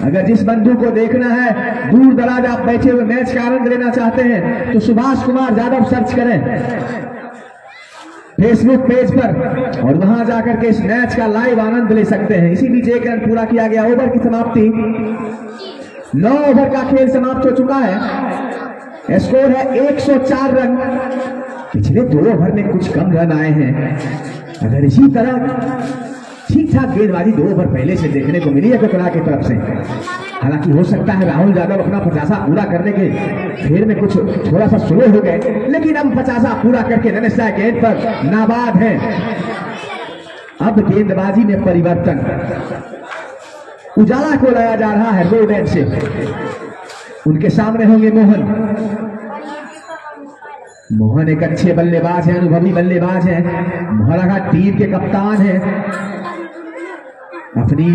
अगर जिस बंधु को देखना है, दूर दराज आप बैठे हुए मैच का आनंद लेना चाहते हैं, तो सुभाष कुमार यादव सर्च करें फेसबुक पेज पर, और वहां जाकर के इस मैच का लाइव आनंद ले सकते हैं। इसी बीच एक रन पूरा किया गया। ओवर की समाप्ति, 9 ओवर का खेल समाप्त हो चुका है। स्कोर है 104 रन। पिछले 2 ओवर में कुछ कम रन आए हैं। अगर इसी तरह ठीक ठाक गेंदबाजी 2 ओवर पहले से देखने को मिली है कोकरा की तरफ से, हालांकि हो सकता है राहुल यादव अपना 50 पूरा करने के फेर में कुछ थोड़ा सा स्लो हो गए, लेकिन अब 50 पूरा करके ननेशा गेंद पर नाबाद है। अब गेंदबाजी में परिवर्तन, उजाला को लाया जा रहा है रोड एंड से। उनके सामने होंगे मोहन एक अच्छे बल्लेबाज हैं, अनुभवी बल्लेबाज हैं, मोहरा घाट टीम के कप्तान हैं, अपनी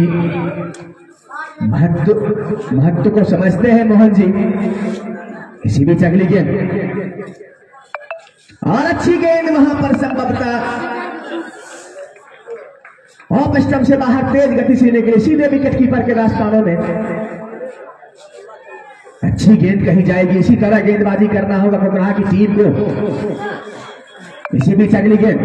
महत्व को समझते हैं मोहन जी। इसी बीच अगली गेंद, और अच्छी गेंद वहां पर संभवतः ऑफ स्टंप से बाहर तेज गति से निकले, सीधे विकेट कीपर के रास्तानों में। अच्छी गेंद कही जाएगी। इसी तरह गेंदबाजी करना होगा कोकराहा की टीम को। इसी बीच अगली गेंद,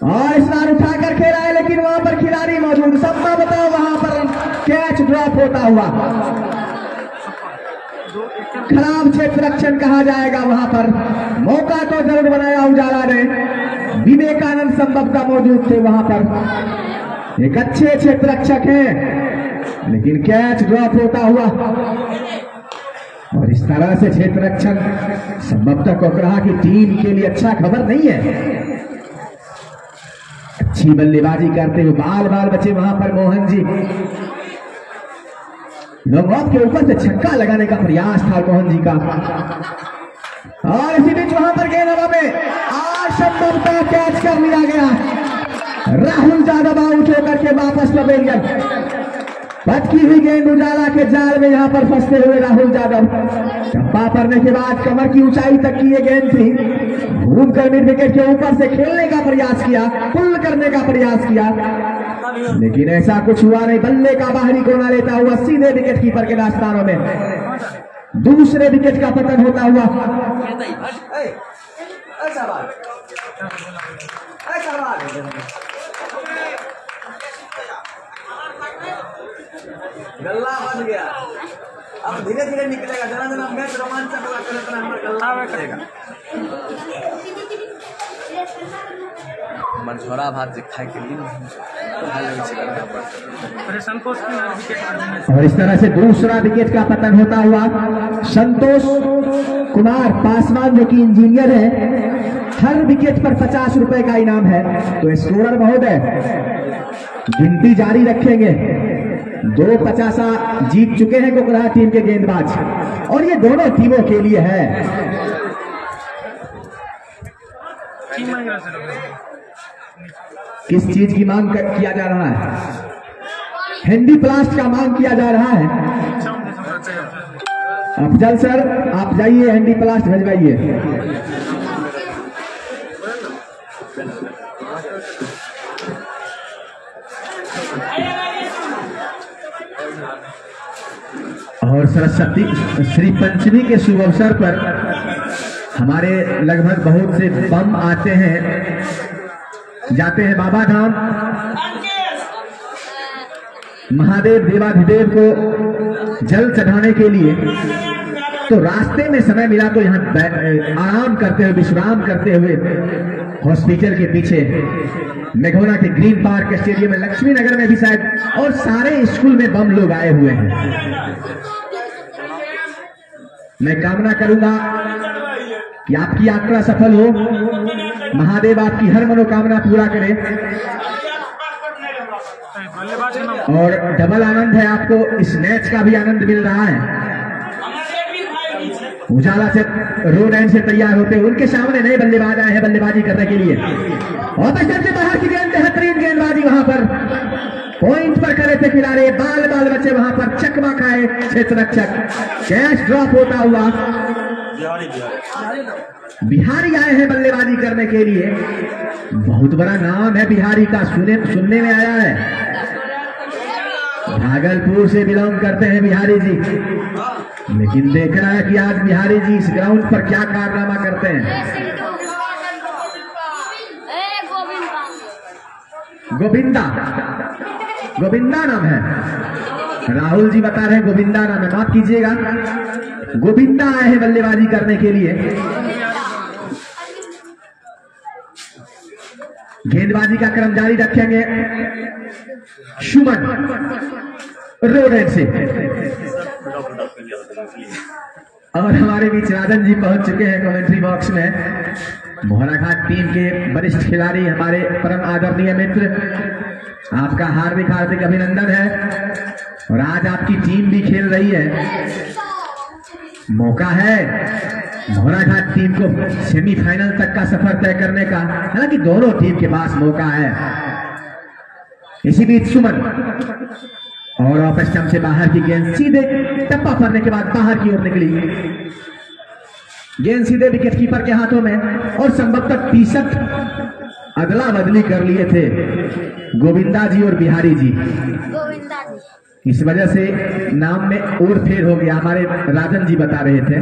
और इस बार उठाकर खेला है, लेकिन वहां पर खिलाड़ी मौजूद, सबका बताओ वहां पर कैच ड्रॉप होता हुआ। खराब क्षेत्र रक्षण कहा जाएगा वहां पर। मौका तो जरूर बनाया उजाला ने, विवेकानंद संभवतः मौजूद थे वहां पर। एक अच्छे क्षेत्र रक्षक है, लेकिन कैच ड्रॉप होता हुआ। और इस तरह से क्षेत्र रक्षण संभवतः कोकराहा की टीम के लिए अच्छा खबर नहीं है। अच्छी बल्लेबाजी करते हुए बाल बचे वहां पर मोहन जी। लॉन्ग ऑफ के ऊपर से छक्का लगाने का प्रयास था मोहन जी का, और इसी बीच वहां पर गेंद हवा में संभवतः कैच कर लिया गया। राहुल यादव आउट होकर के वापस पवेलियन। भटकी हुई गेंद उजाला के जाल में यहां पर फंसते हुए राहुल यादव। चप्पा पड़ने के बाद कमर की ऊंचाई तक की ये गेंद थी, घूमकर मिड विकेट के ऊपर से खेलने का प्रयास किया, पुल करने का प्रयास किया, लेकिन ऐसा कुछ हुआ नहीं। बल्ले का बाहरी कोना लेता हुआ सीधे विकेट कीपर के रास्तानों में दूसरे विकेट का पतन होता हुआ। गल्ला बन गया। अब धीरे धीरे निकलेगा, जना जना मैच रोमांचक होगा, हमारा गल्ला में करेगा। हमार झोरा भात जे खाए के लिए संतोष और इस तरह से दूसरा विकेट का पतन होता हुआ संतोष कुमार पासवान जो कि इंजीनियर है, हर विकेट पर 50 रुपए का इनाम है। तो स्कोरर महोदय गिनती जारी रखेंगे। 2 50 जीत चुके हैं कोकराहा टीम के गेंदबाज और ये दोनों टीमों के लिए है। किस चीज की मांग किया जा रहा है? हैंडी प्लास्ट का मांग किया जा रहा है। अफजल सर आप जाइए, हैंडी प्लास्ट भिजवाइए। और सरस्वती श्री पंचमी के शुभ अवसर पर हमारे लगभग बहुत से बम आते हैं, जाते हैं बाबा धाम। महादेव देवाधिदेव को जल चढ़ाने के लिए। तो रास्ते में समय मिला तो यहाँ आराम करते हुए, विश्राम करते हुए हॉस्पिटल के पीछे मेघोना के ग्रीन पार्क स्टेडियम में, लक्ष्मी नगर में भी शायद, और सारे स्कूल में बम लोग आए हुए हैं। मैं कामना करूंगा कि आपकी यात्रा सफल हो, महादेव आपकी हर मनोकामना पूरा करे और डबल आनंद है आपको, इस मैच का भी आनंद मिल रहा है। उजाला से रोड एंड से तैयार होते हैं, उनके सामने नए बल्लेबाज आए हैं बल्लेबाजी करने के लिए। और बस्तर से बाहर की गेंद, बेहतरीन गेंदबाजी वहां पर पॉइंट पर करे थे खिलाड़ी, बाल बाल बचे वहां पर, चकमा खाए क्षेत्ररक्षक। कैच ड्रॉप होता हुआ बिहारी आए हैं बल्लेबाजी करने के लिए। बहुत बड़ा नाम है बिहारी का, सुनने में आया है। भागलपुर से बिलोंग करते हैं बिहारी जी, लेकिन देखना है कि आज बिहारी जी इस ग्राउंड पर क्या कारनामा करते हैं। गोविंदा, गोविंदा नाम है, राहुल जी बता रहे हैं गोविंदा नाम है, माफ कीजिएगा। गोविंदा आए हैं बल्लेबाजी करने के लिए। गेंदबाजी का क्रम जारी रखेंगे। सुमन रोड एंड से, और हमारे बीच राजन जी पहुंच चुके हैं कमेंट्री बॉक्स में। मोहनाघाट टीम के वरिष्ठ खिलाड़ी, हमारे परम आदरणीय मित्र, आपका हार्दिक हार्दिक अभिनंदन है। और आज आपकी टीम भी खेल रही है। मौका है मोहनाघाट टीम को सेमीफाइनल तक का सफर तय करने का, हालांकि दोनों टीम के पास मौका है। इसी बीच सुमन और ऑफ स्टंप से बाहर की गेंद सीधे टप्पा पड़ने के बाद बाहर की ओर निकली। गेंद सीधे विकेट कीपर के हाथों में, और संभवतः 30 अदला बदली कर लिए थे गोविंदा जी और बिहारी जी। इस वजह से नाम में और फेर हो गया, हमारे राजन जी बता रहे थे।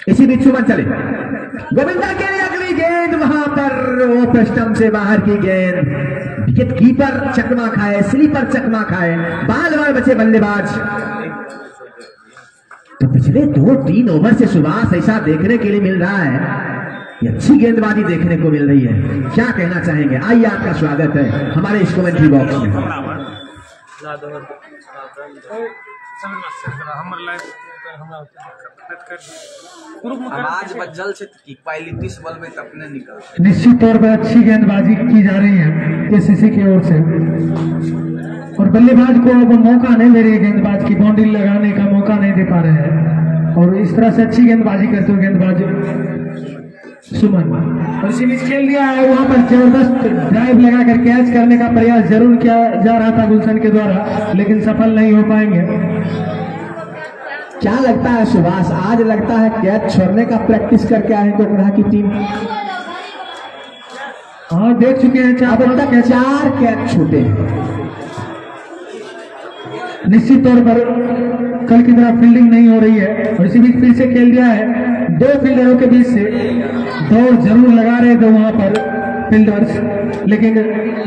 इसी बीच सुमन चले, गोविंदा के लिए अगली गेंद, वहां पर ऑफ स्टंप से बाहर की गेंद, विकेट कीपर चकमा खाए, स्लीपर चकमा खाए, बाल बाल बचे बल्लेबाज। तो पिछले 2-3 ओवर से सुभाष ऐसा देखने के लिए मिल रहा है, ये अच्छी गेंदबाजी देखने को मिल रही है। क्या कहना चाहेंगे? आइए, आपका स्वागत है हमारे इस कमेंट्री बॉक्स में। आवाज बज्जल से क्वालिटी बल में अपने निकल। निश्चित तौर पर अच्छी गेंदबाजी की जा रही है केसीसी की ओर से, और बल्लेबाज को अब मौका नहीं दे रही है, गेंदबाज की बाउंड्री लगाने का मौका नहीं दे पा रहे हैं। और इस तरह से अच्छी गेंदबाजी करते हुए गेंदबाज सुमन, और इसी बीच खेल दिया है। वहां पर जबरदस्त ड्राइव लगाकर कैच करने का प्रयास जरूर किया जा रहा था गुलशन के द्वारा, लेकिन सफल नहीं हो पाएंगे। क्या लगता है सुभाष, आज लगता है कैच छोड़ने का प्रैक्टिस करके आए कोकराहा की टीम? हाँ, देख चुके हैं 4 कैच छूटे। निश्चित तौर पर कल की तरह फील्डिंग नहीं हो रही है, और इसी बीच फिर से खेल दिया है। 2 फील्डरों के बीच से दौड़ जरूर लगा रहे थे वहां पर फील्डर्स, लेकिन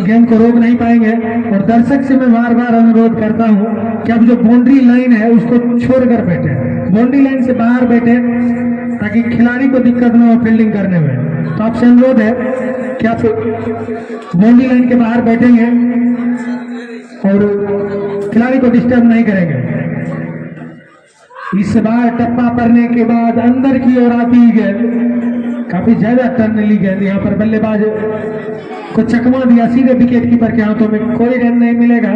गेंद को रोक नहीं पाएंगे। और दर्शक से मैं बार बार अनुरोध करता हूं कि अब जो बाउंड्री लाइन है उसको छोड़कर बैठे, बाउंड्री लाइन से बाहर बैठे, ताकि खिलाड़ी को दिक्कत न हो फील्डिंग करने में। तो आपसे अनुरोध है क्या बाउंड्री लाइन के बाहर बैठेंगे और खिलाड़ी को डिस्टर्ब नहीं करेंगे। इस बार टप्पा पड़ने के बाद अंदर की ओर आती गेंद, काफी ज्यादा टर्न ली गेंद, यहाँ पर बल्लेबाज को चकमा दिया सीधे विकेट कीपर के हाथों में, कोई रन नहीं मिलेगा।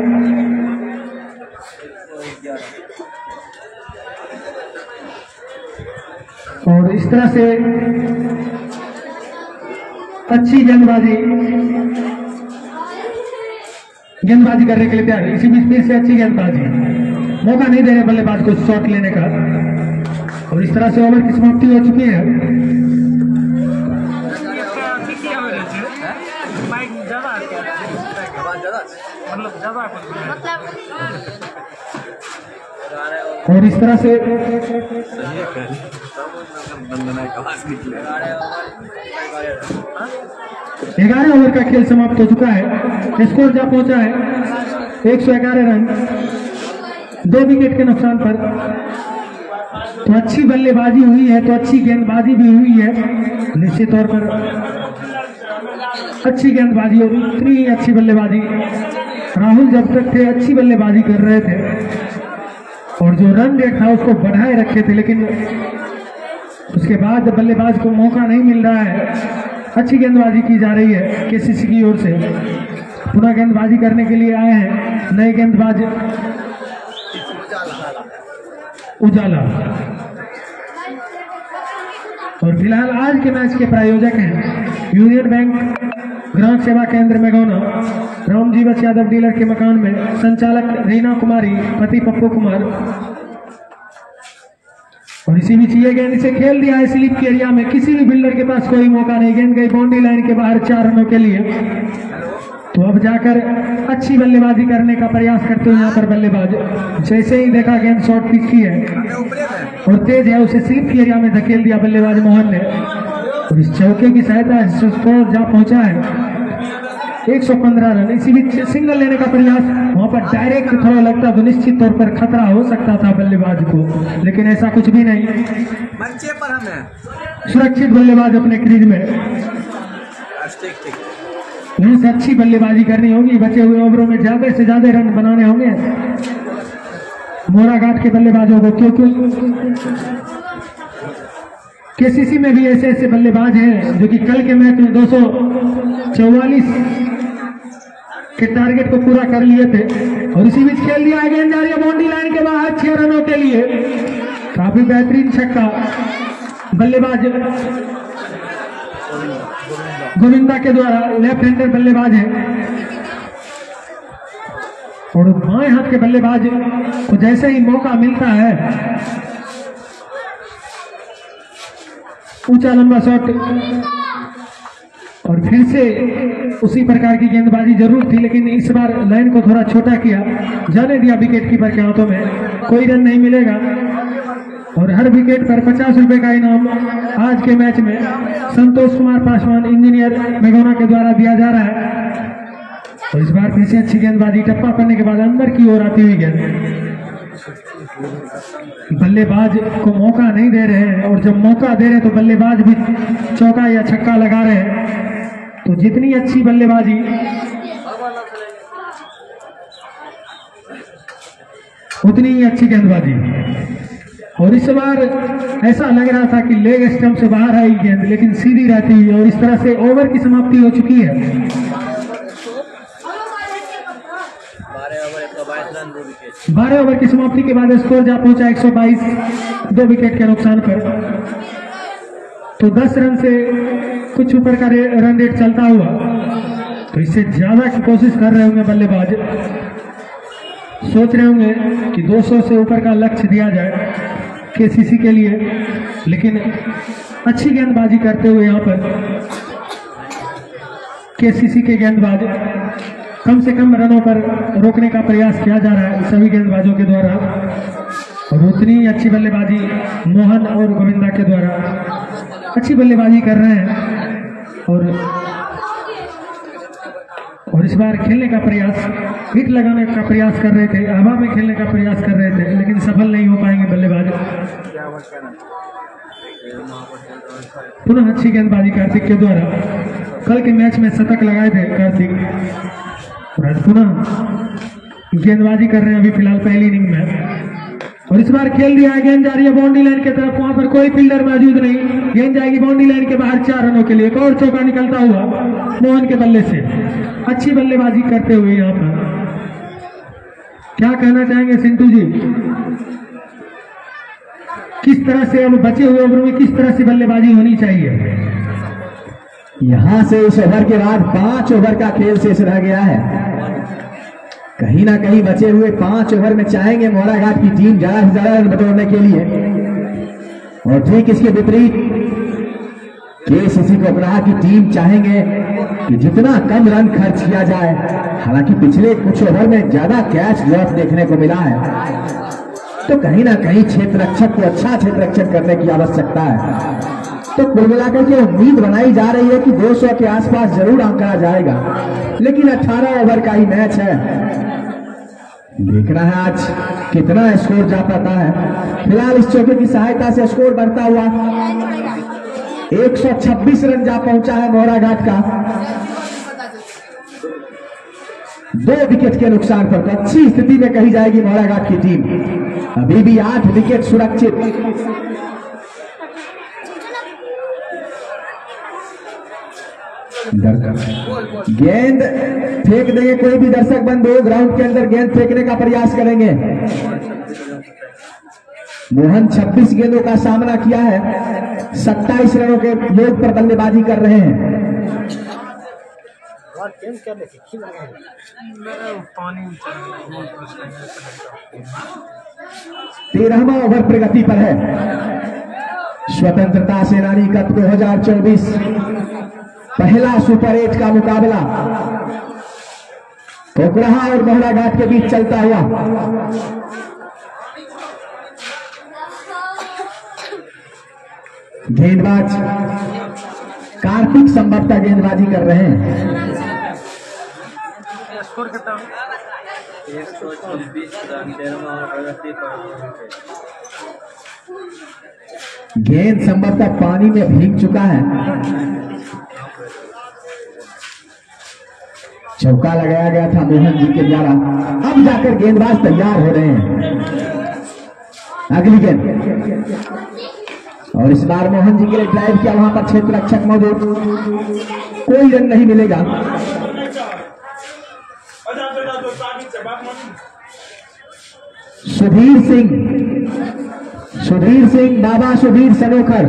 और इस तरह से अच्छी गेंदबाजी करने के लिए तैयार है। इसी बीच फिर से अच्छी गेंदबाजी, मौका नहीं दे रहे बल्लेबाज को शॉट लेने का। और इस तरह से ओवर की समाप्ति हो चुकी है। और इस तरह से 11 ओवर का खेल समाप्त हो चुका है। स्कोर जा पहुंचा है 111 रन, 2 विकेट के नुकसान पर। तो अच्छी बल्लेबाजी हुई है, तो अच्छी गेंदबाजी भी हुई है निश्चित तौर पर। अच्छी गेंदबाजी और इतनी ही अच्छी बल्लेबाजी। राहुल जब तक थे अच्छी बल्लेबाजी कर रहे थे और जो रन रेट था उसको बढ़ाए रखे थे, लेकिन उसके बाद बल्लेबाज को मौका नहीं मिल रहा है। अच्छी गेंदबाजी की जा रही है केसीसी की ओर से। पुनः गेंदबाजी करने के लिए आए हैं नए गेंदबाज उजाला। और फिलहाल आज के मैच के प्रायोजक हैं यूनियन बैंक ग्राहक सेवा केंद्र मेघौना, रामजीवस यादव डीलर के मकान में संचालक रीना कुमारी, पति पप्पू कुमार। और इसी बीच ये गेंद इसे खेल दिया है स्लिप के एरिया में, किसी भी बिल्डर के पास कोई मौका नहीं। गेंद गई बाउंड्री लाइन के बाहर 4 रनों के लिए। तो अब जाकर अच्छी बल्लेबाजी करने का प्रयास करते हुए यहाँ पर बल्लेबाज, जैसे ही देखा गेंद शॉर्ट पिच की है और तेज है, उसे स्लिप के एरिया में धकेल दिया बल्लेबाज मोहन ने। और इस चौके की सहायता से स्कोर जा पहुंचा है 115 रन। इसी बीच सिंगल लेने का प्रयास, वहां पर डायरेक्ट थोड़ा लगता तो निश्चित तौर पर खतरा हो सकता था बल्लेबाज को, लेकिन ऐसा कुछ भी नहीं। मंचे पर हमें सुरक्षित बल्लेबाज अपने क्रीज में। यहीं से अच्छी बल्लेबाजी करनी होगी, बचे हुए ओवरों में ज्यादा से ज्यादा रन बनाने होंगे मोरा घाट के बल्लेबाजों को, क्योंकि केसीसी में भी ऐसे ऐसे बल्लेबाज हैं जो कि कल के मैच में 244 के टारगेट को पूरा कर लिए थे। और इसी बीच खेल दिया गेंद जा रही है बाउंड्री लाइन के बाहर 6 रनों के लिए। काफी बेहतरीन छक्का, बल्लेबाज गोविंदा के द्वारा, लेफ्ट हैंडर बल्लेबाज है। और बाएं हाथ के बल्लेबाज को जैसे ही मौका मिलता है ऊंचा लंबा शॉट, और फिर से उसी प्रकार की गेंदबाजी जरूर थी, लेकिन इस बार लाइन को थोड़ा छोटा किया, जाने दिया विकेट कीपर के हाथों में। कोई रन नहीं मिलेगा और हर विकेट पर 50 रुपए का इनाम आज के मैच में संतोष कुमार पासवान इंजीनियर मेघौना के द्वारा दिया जा रहा है। और इस बार फिर से अच्छी गेंदबाजी, टप्पा करने के बाद अंदर की ओर आती हुई गेंद। बल्लेबाज को मौका नहीं दे रहे हैं, और जब मौका दे रहे हैं तो बल्लेबाज भी चौका या छक्का लगा रहे हैं। तो जितनी अच्छी बल्लेबाजी उतनी ही अच्छी गेंदबाजी। और इस बार ऐसा लग रहा था कि लेग स्टंप से बाहर आई गेंद, लेकिन सीधी रहती हुई। और इस तरह से ओवर की समाप्ति हो चुकी है। 12 ओवर की समाप्ति के बाद स्कोर जा पहुंचा 122, 2 विकेट के नुकसान पर। तो 10 रन से कुछ ऊपर का रन रेट चलता हुआ, तो इससे ज्यादा की कोशिश कर रहे होंगे बल्लेबाज। सोच रहे होंगे कि 200 से ऊपर का लक्ष्य दिया जाए केसीसी के लिए, लेकिन अच्छी गेंदबाजी करते हुए यहाँ पर केसीसी के गेंदबाज कम से कम रनों पर रोकने का प्रयास किया जा रहा है सभी गेंदबाजों के द्वारा। और उतनी अच्छी बल्लेबाजी मोहन और गोविंदा के द्वारा अच्छी बल्लेबाजी कर रहे हैं। और इस बार खेलने का प्रयास, हिट लगाने का प्रयास कर रहे थे, हवा में खेलने का प्रयास कर रहे थे, लेकिन सफल नहीं हो पाएंगे बल्लेबाज। पुनः अच्छी गेंदबाजी कार्तिक के द्वारा। कल के मैच में शतक लगाए थे कार्तिक और आज पुनः गेंदबाजी कर रहे हैं अभी फिलहाल पहली इनिंग में। और इस बार खेल दिया है, गेंद जा रही है बाउंड्री लाइन की तरफ, वहां पर कोई फील्डर मौजूद नहीं, गेंद जाएगी बाउंड्री लाइन के बाहर 4 रनों के लिए। एक और चौका निकलता हुआ मोहन के बल्ले से, अच्छी बल्लेबाजी करते हुए यहाँ पर। क्या कहना चाहेंगे सिंटू जी, किस तरह से अब बचे हुए ओवर में किस तरह से बल्लेबाजी होनी चाहिए? यहां से इस ओवर के बाद 5 ओवर का खेल शेष रह गया है। कहीं ना कहीं बचे हुए 5 ओवर में चाहेंगे मोराघाट की टीम ज्यादा से ज्यादा रन बटोरने के लिए, और ठीक इसके विपरीत केसीसी कोकराहा की टीम चाहेंगे कि जितना कम रन खर्च किया जाए। हालांकि पिछले कुछ ओवर में ज्यादा कैच ड्रॉप देखने को मिला है, तो कहीं ना कहीं क्षेत्ररक्षक को अच्छा क्षेत्ररक्षण करने की आवश्यकता है। तो कुल मिलाकर के उम्मीद बनाई जा रही है कि 200 के आसपास जरूर आंकड़ा जाएगा, लेकिन 18 ओवर का ही मैच है। देखना है आज कितना स्कोर जा पाता है। फिलहाल इस चौके की सहायता से स्कोर बढ़ता हुआ 126 रन जा पहुंचा है मोराघाट का, 2 विकेट के नुकसान पर। तो अच्छी स्थिति में कही जाएगी मोराघाट की टीम। अभी भी 8 विकेट सुरक्षित। गेंद फेंक देंगे, कोई भी दर्शक बंधु ग्राउंड के अंदर गेंद फेंकने का प्रयास करेंगे। मोहन 26 गेंदों का सामना किया है, 27 रनों के योग पर बल्लेबाजी कर रहे हैं। 13वां ओवर प्रगति पर है। स्वतंत्रता सेनानी कप 2024 पहला सुपर 8 का मुकाबला कोकराहा और मोहराघाट के बीच चलता हुआ। गेंदबाज कार्तिक संभवतः गेंदबाजी कर रहे हैं। गेंद संभवतः पानी में भीग चुका है। चौका लगाया गया था मोहन जी के द्वारा, अब जाकर गेंदबाज तैयार हो रहे हैं। अगली गेंद, और इस बार मोहन जी के लिए ड्राइव किया, वहां पर क्षेत्ररक्षक मौजूद, कोई रन नहीं मिलेगा। सुधीर सिंह बाबा सुधीर सनोखर,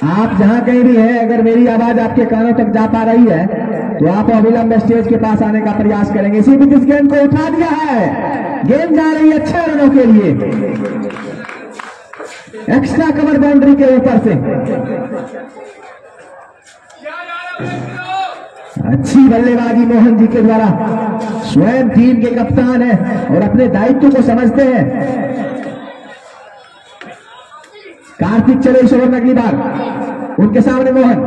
आप जहां कहीं भी हैं, अगर मेरी आवाज आपके कानों तक जा पा रही है तो आप अविलंब स्टेज के पास आने का प्रयास करेंगे। इसी बीच इस गेंद को उठा दिया है, गेंद जा रही है 6 रनों के लिए, एक्स्ट्रा कवर बाउंड्री के ऊपर से। अच्छी बल्लेबाजी मोहन जी के द्वारा, स्वयं टीम के कप्तान है और अपने दायित्व को समझते हैं। कार्तिक चले इस ओवर में अगली बार, उनके सामने मोहन,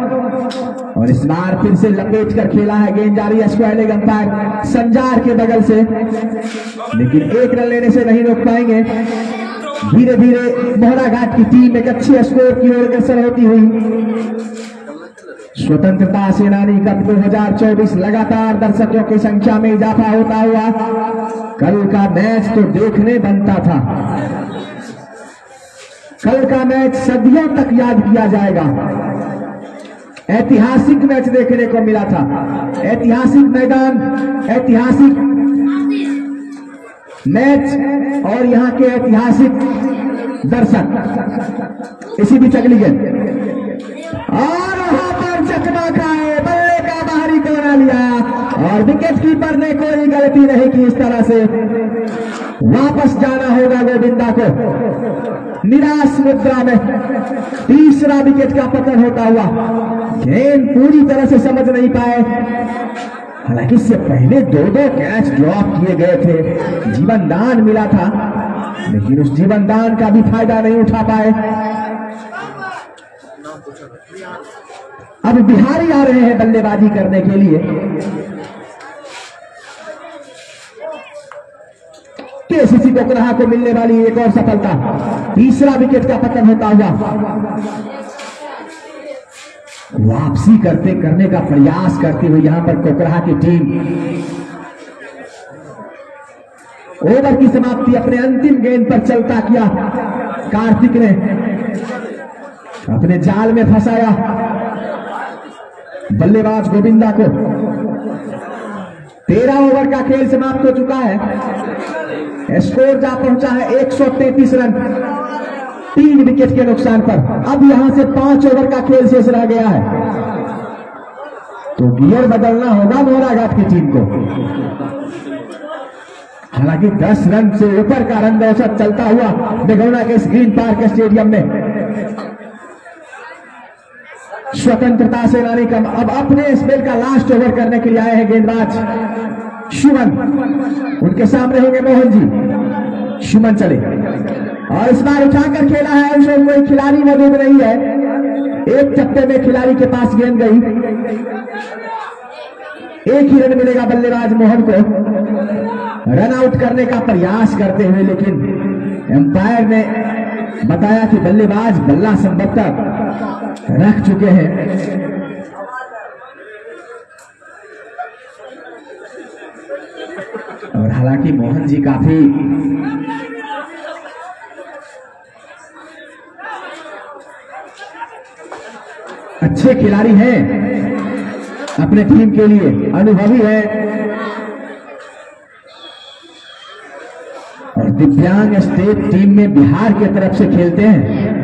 और इस बार फिर से लपेट कर खेला है, गेंद जा रही है स्क्वायर लेग अंपायर संजार के बगल से, लेकिन 1 रन लेने से नहीं रोक पाएंगे। धीरे धीरे मोहराघाट की टीम एक अच्छे स्कोर की ओर अग्रसर होती हुई। स्वतंत्रता सेनानी कप 2024 लगातार दर्शकों की संख्या में इजाफा होता हुआ। कल का मैच तो देखने बनता था, कल का मैच सदियों तक याद किया जाएगा। ऐतिहासिक मैच देखने को मिला था, ऐतिहासिक मैदान, ऐतिहासिक मैच और यहाँ के ऐतिहासिक दर्शक। इसी बीच अगली गेंद, और वहां पर चकमा खाए, बल्ले का बाहरी कोना लिया और विकेट कीपर ने कोई गलती नहीं की। इस तरह से वापस जाना होगा गोविंदा को निराश मुद्रा में। तीसरा विकेट का पतन होता हुआ, गेंद पूरी तरह से समझ नहीं पाए। हालांकि इससे पहले 2-2 कैच ड्रॉप किए गए थे, जीवन दान मिला था, लेकिन उस जीवन दान का भी फायदा नहीं उठा पाए। अब बिहारी आ रहे हैं बल्लेबाजी करने के लिए, केसीसी कोकराहा को मिलने वाली एक और सफलता, तीसरा विकेट का पतन होता हुआ। वापसी करने का प्रयास करते हुए यहां पर कोकराहा की टीम। ओवर की समाप्ति अपने अंतिम गेंद पर चलता किया कार्तिक ने, अपने जाल में फंसाया बल्लेबाज गोविंदा को। 13 ओवर का खेल समाप्त हो चुका है। स्कोर जा पहुंचा है 133 रन, 3 विकेट के नुकसान पर। अब यहां से 5 ओवर का खेल शेष रह गया है, तो गियर बदलना होगा मोहराघाट की टीम को। हालांकि 10 रन से ऊपर का रन औसत चलता हुआ मेघौना के इस ग्रीन पार्क स्टेडियम में स्वतंत्रता सेनानी का अब अपने स्पेल का लास्ट ओवर करने के लिए आए हैं गेंदबाज शुमन। उनके सामने होंगे मोहन जी। शुमन चले और इस बार उठाकर खेला है, उसमें कोई खिलाड़ी मौजूद नहीं है। एक चप्पे में खिलाड़ी के पास गेंद गई, एक ही रन मिलेगा बल्लेबाज मोहन को रन आउट करने का प्रयास करते हुए, लेकिन एम्पायर ने बताया कि बल्लेबाज बल्ला संभवतः रख चुके हैं। और हालांकि मोहन जी काफी अच्छे खिलाड़ी हैं, अपने टीम के लिए अनुभवी है और दिव्यांग स्टेट टीम में बिहार की तरफ से खेलते हैं।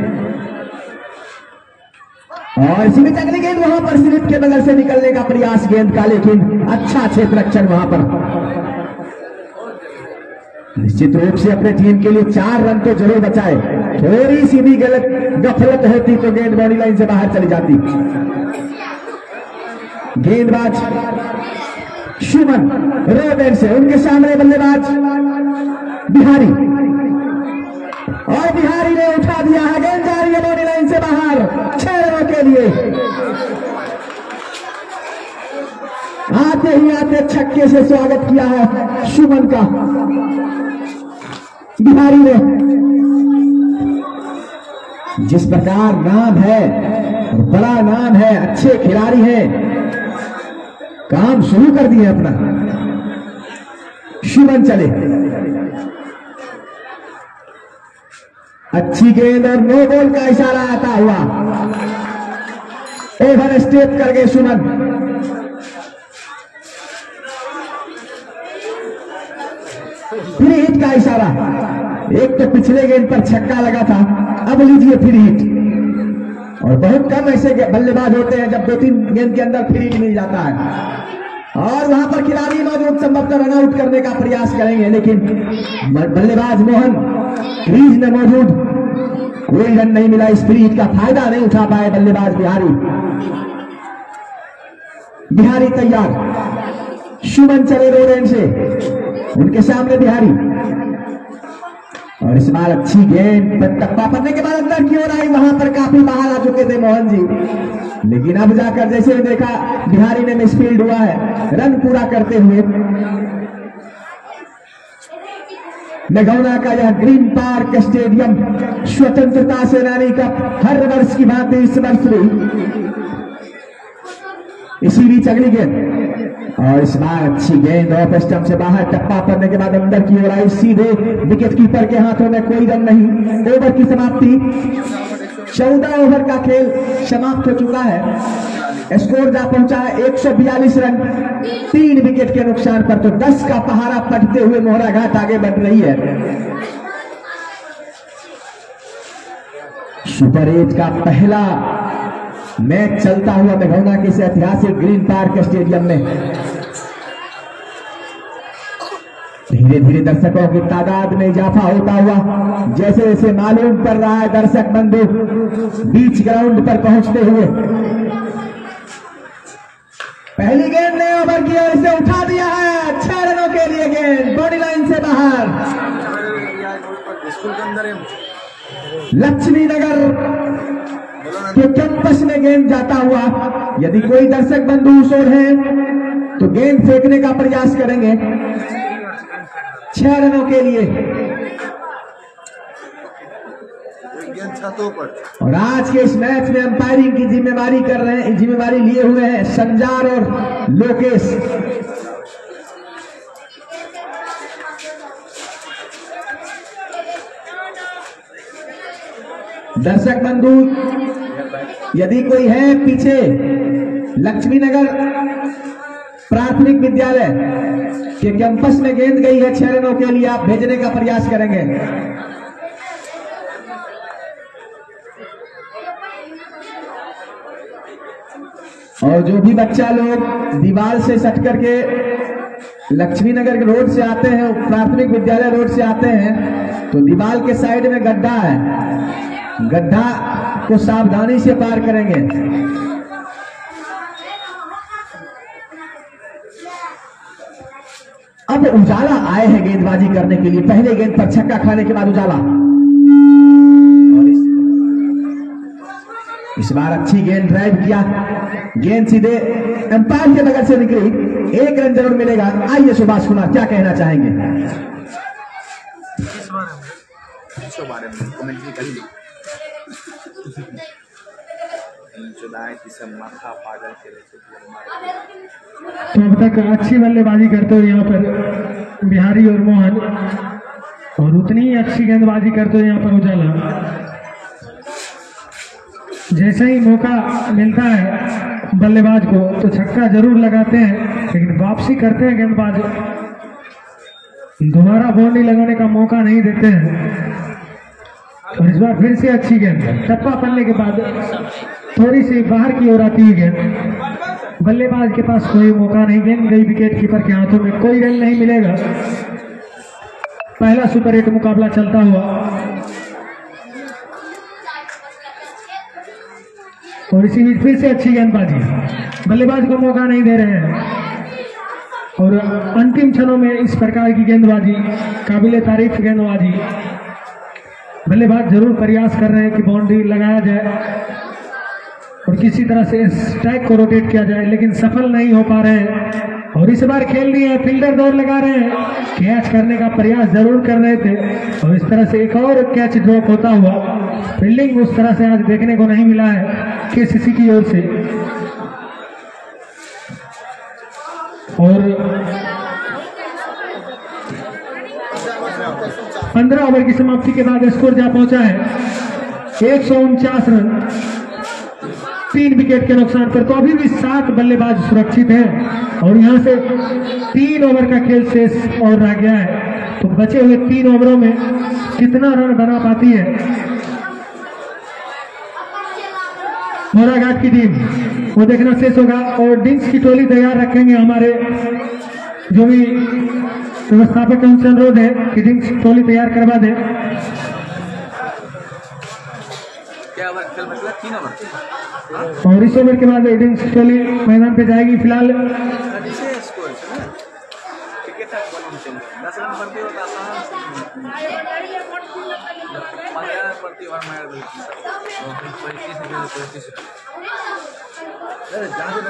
और इसी में अगली गेंद वहां पर स्लिप के बगल से निकलने का प्रयास गेंद का, लेकिन अच्छा क्षेत्ररक्षण वहां पर। निश्चित रूप से अपने टीम के लिए 4 रन तो जरूर बचाए, थोड़ी सी भी गफलत होती तो गेंद बॉडी लाइन से बाहर चली जाती। गेंदबाज शुमन रोबेन से, उनके सामने बल्लेबाज बिहारी, और बिहारी ने उठा दिया है, गेंद जा रही है बॉडी लाइन से बाहर 6 रनों के लिए। आते ही आते छक्के से स्वागत किया है शुमन का बिहारी ने। जिस प्रकार नाम है, बड़ा नाम है, अच्छे खिलाड़ी हैं, काम शुरू कर दिए अपना। शुमन चले, अच्छी गेंद और नो बॉल का इशारा आता हुआ ओवर स्टेप कर गए शुमन। फ्री हिट का इशारा, एक तो पिछले गेंद पर छक्का लगा था, अब लीजिए फ्री हिट। और बहुत कम ऐसे बल्लेबाज होते हैं जब 2-3 गेंद के अंदर फ्री हिट मिल जाता है। और वहां पर खिलाड़ी मौजूद संभवतः रन आउट करने का प्रयास करेंगे, लेकिन बल्लेबाज मोहन क्रीज में मौजूद, कोई रन नहीं मिला। इस फ्री हिट का फायदा नहीं उठा पाए बल्लेबाज बिहारी। बिहारी तैयार, शुमन चले रोडेन से, उनके सामने बिहारी, और इस बार अच्छी गेंद टप्पा पड़ने के बाद अंदर की ओर आई, वहां पर काफी बाहर आ चुके थे मोहन जी, लेकिन अब जाकर जैसे देखा बिहारी ने मिसफील्ड हुआ है, रन पूरा करते हुए मेघौना का यह ग्रीन पार्क स्टेडियम स्वतंत्रता सेनानी कप हर वर्ष की भांति इस वर्ष भी। इसी बीच अगली गेंद, और इस बार अच्छी गेंद ऑफ स्टंप से बाहर, टप्पा पड़ने के बाद अंदर की ओर आई, सीधे विकेट कीपर के हाथों में, कोई रन नहीं। ओवर की समाप्ति, 14 ओवर का खेल समाप्त हो चुका है। स्कोर जा पहुंचा है 142 रन, 3 विकेट के नुकसान पर। तो 10 का पहाड़ा पटते हुए मोहराघाट आगे बढ़ रही है। सुपर 8 का पहला मैच चलता हुआ मेघौना के इस ऐतिहासिक ग्रीन पार्क स्टेडियम में। धीरे धीरे दर्शकों की तादाद में इजाफा होता हुआ जैसे जैसे मालूम पड़ रहा है, दर्शक बंधु बीच ग्राउंड पर पहुंचते हुए। पहली गेंद ने ओवर की और इसे उठा दिया है 6 रनों के लिए, गेंद बॉडी लाइन से बाहर। लक्ष्मी नगर के कैंपस में गेंद जाता हुआ, यदि कोई दर्शक बंधु सोर हैं तो गेंद फेंकने का प्रयास करेंगे। 6 रनों के लिए। और आज के इस मैच में अंपायरिंग की जिम्मेवारी लिए हुए हैं संजार और लोकेश। दर्शक बंधु यदि कोई है पीछे लक्ष्मीनगर प्राथमिक विद्यालय के कैंपस में गेंद गई है 6 रनों के लिए, आप भेजने का प्रयास करेंगे। और जो भी बच्चा लोग दीवार से सट करके लक्ष्मीनगर रोड से आते हैं, प्राथमिक विद्यालय रोड से आते हैं, तो दीवार के साइड में गड्ढा है, गड्ढा को सावधानी से पार करेंगे। अब उजाला आए हैं गेंदबाजी करने के लिए। पहले गेंद पर छक्का खाने के बाद उजाला, और इस बार अच्छी गेंद ड्राइव किया, गेंद सीधे अंपायर के बगल से निकली, 1 रन जरूर मिलेगा। आइए सुभाष कुमार क्या कहना चाहेंगे? तो अब तक अच्छी बल्लेबाजी करते हुए यहाँ पर बिहारी और मोहन, और उतनी ही अच्छी गेंदबाजी करते हुए यहाँ पर उजाला। जैसे ही मौका मिलता है बल्लेबाज को तो छक्का जरूर लगाते हैं, लेकिन वापसी करते हैं गेंदबाज, दोबारा बाउंड्री लगाने का मौका नहीं देते हैं। और इस बार फिर से अच्छी गेंद, टप्पा पड़ने के बाद थोड़ी सी बाहर की ओर आती हुई गेंद, बल्लेबाज के पास कोई मौका नहीं, गेंद गई विकेट कीपर के हाथों में, कोई रन नहीं मिलेगा। पहला सुपर 8 मुकाबला चलता हुआ, और इसी बीच फिर से अच्छी गेंदबाजी, बल्लेबाज को मौका नहीं दे रहे हैं। और अंतिम क्षणों में इस प्रकार की गेंदबाजी काबिले तारीफ गेंदबाजी, बल्लेबाज जरूर प्रयास कर रहे हैं कि बाउंड्री लगाया जाए और किसी तरह से स्ट्राइक को रोटेट किया जाए, लेकिन सफल नहीं हो पा रहे हैं। और इस बार खेल रही है, फील्डर दौड़ लगा रहे हैं, कैच करने का प्रयास जरूर कर रहे थे, और इस तरह से एक और कैच ड्रॉप होता हुआ, फील्डिंग उस तरह से आज देखने को नहीं मिला है केसीसी की ओर से। और 15 ओवर की समाप्ति के बाद स्कोर जा पहुंचा है 149 रन 3 विकेट के नुकसान पर। तो अभी भी 7 बल्लेबाज सुरक्षित हैं, और यहां से 3 ओवर का खेल शेष और रह गया है। तो बचे हुए 3 ओवरों में कितना रन बना पाती है मोराघाट की टीम, वो देखना शेष होगा। और डिंक्स की टोली तैयार रखेंगे हमारे जो भी व्यवस्थापक का उनसे अनुरोध है कि डिंक्स टोली तैयार करवा दे। क्या ओवर खेल बचला? 3 ओवर। और इस ओवर के बाद डिंक्स टोली मैदान पे जाएगी। फिलहाल स्कोर ठीक ठाक बॉलिंग चल रहा है, 10 रन प्रति ओवर आसान से 15 प्रति ओवर मार देती है,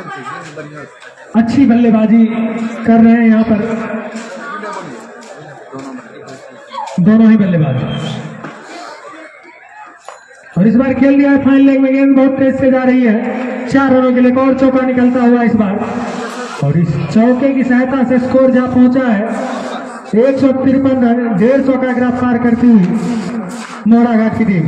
35 बढ़िया। अच्छी बल्लेबाजी कर रहे हैं यहाँ पर दोनों ही बल्लेबाज। और इस बार खेल दिया है फाइनल लेग में, गेंद बहुत तेज से जा रही है, 4 रनों के लिए एक और चौका निकलता हुआ इस बार। और इस चौके की सहायता से स्कोर जा पहुंचा है 153 रन, 150 का ग्राफ पार करती हुई मोराघाट की टीम।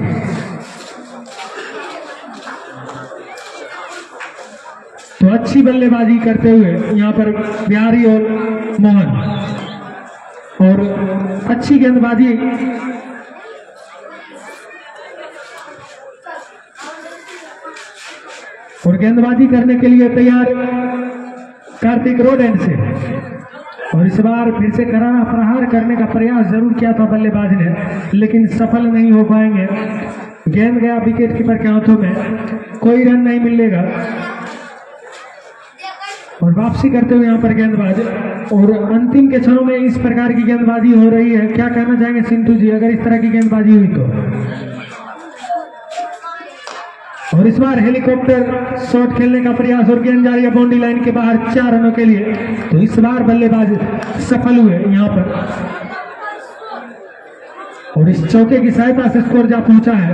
तो अच्छी बल्लेबाजी करते हुए यहाँ पर बिहारी और मोहन, और अच्छी गेंदबाजी और गेंदबाजी करने के लिए तैयार कार्तिक रोड एंड से। और इस बार फिर से करारा प्रहार करने का प्रयास जरूर किया था बल्लेबाज ने, लेकिन सफल नहीं हो पाएंगे। गेंद गया विकेट कीपर के हाथों में, कोई रन नहीं मिलेगा। और वापसी करते हुए यहाँ पर गेंदबाज, और अंतिम के क्षणों में इस प्रकार की गेंदबाजी हो रही है। क्या कहना चाहेंगे सिंधु जी अगर इस तरह की गेंदबाजी हुई तो? और इस बार हेलीकॉप्टर शॉट खेलने का प्रयास, और गेंद जा रही है बाउंड्री लाइन के बाहर 4 रनों के लिए। तो इस बार बल्लेबाज सफल हुए यहाँ पर। और इस चौके की सहायता से स्कोर जा पहुंचा है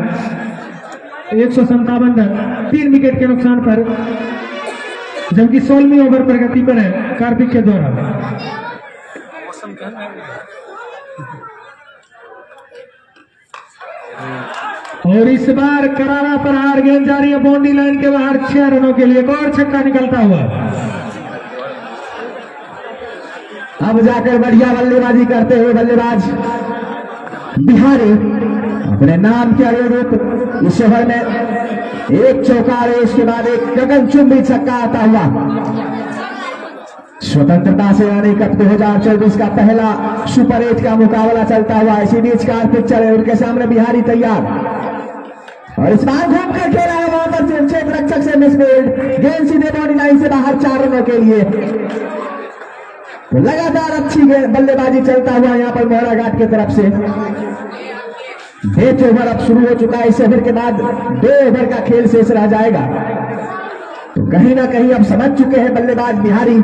157 रन 3 विकेट के नुकसान पर, जबकि 16वीं ओवर प्रगति पर है कार्तिक के द्वारा। और इस बार करारा प्रहार, गेंद जा रही है बाउंड्री लाइन के बाहर 6 रनों के लिए, एक और छक्का निकलता हुआ। अब जाकर बढ़िया बल्लेबाजी करते हुए बल्लेबाज बिहारी अपने नाम के अनुरूप इस ओवर में एक चौका और इसके बाद एक गगनचुंबी छक्का आता हुआ। स्वतंत्रता सेनानी कप 2024 का पहला सुपर 8 का मुकाबला चलता हुआ। इसी बीच कार्तिक चले, उनके सामने बिहारी तैयार, और इस बार घूम कर खेला है वहां पर क्षेत्र रक्षक से मिसफील्ड, गेंद सीधे बाउंड्री लाइन से बाहर 4 रनों के लिए। तो लगातार अच्छी बल्लेबाजी चलता हुआ यहाँ पर मोहरा घाट की तरफ से। 8 ओवर अब शुरू हो चुका है, इस ओवर के बाद 2 ओवर का खेल शेष रह जाएगा। तो कहीं ना कहीं अब समझ चुके हैं बल्लेबाज बिहारी,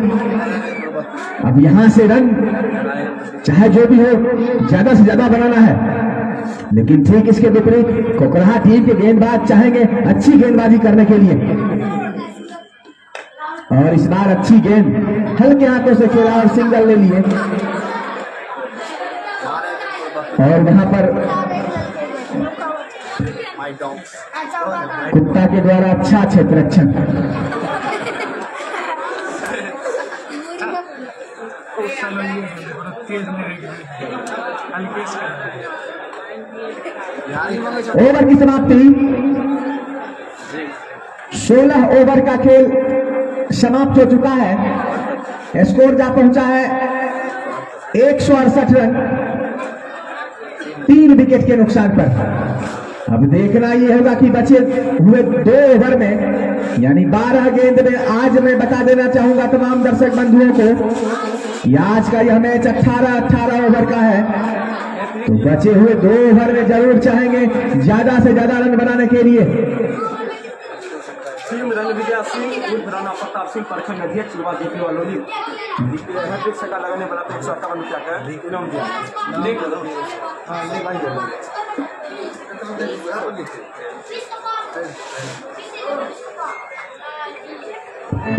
अब यहां से रन चाहे जो भी हो ज्यादा से ज्यादा बनाना है, लेकिन ठीक इसके विपरीत कोकराहा टीम के गेंदबाज चाहेंगे अच्छी गेंदबाजी करने के लिए। और इस बार अच्छी गेंद हल्के हाथों से खेला और सिंगल ले लिए, और वहां पर कुत्ता के द्वारा अच्छा क्षेत्र रक्षण। ओवर की समाप्ति, 16 ओवर का खेल समाप्त हो चुका है। स्कोर जा पहुंचा है 168 रन 3 विकेट के नुकसान पर। अब देखना यह होगा कि बचे हुए 2 ओवर में यानी 12 गेंद में, आज मैं बता देना चाहूंगा तमाम दर्शक बंधुओं को कि आज का यह मैच 18 ओवर का है। तो बचे हुए 2 ओवर में जरूर चाहेंगे ज्यादा से ज्यादा रन बनाने के लिए।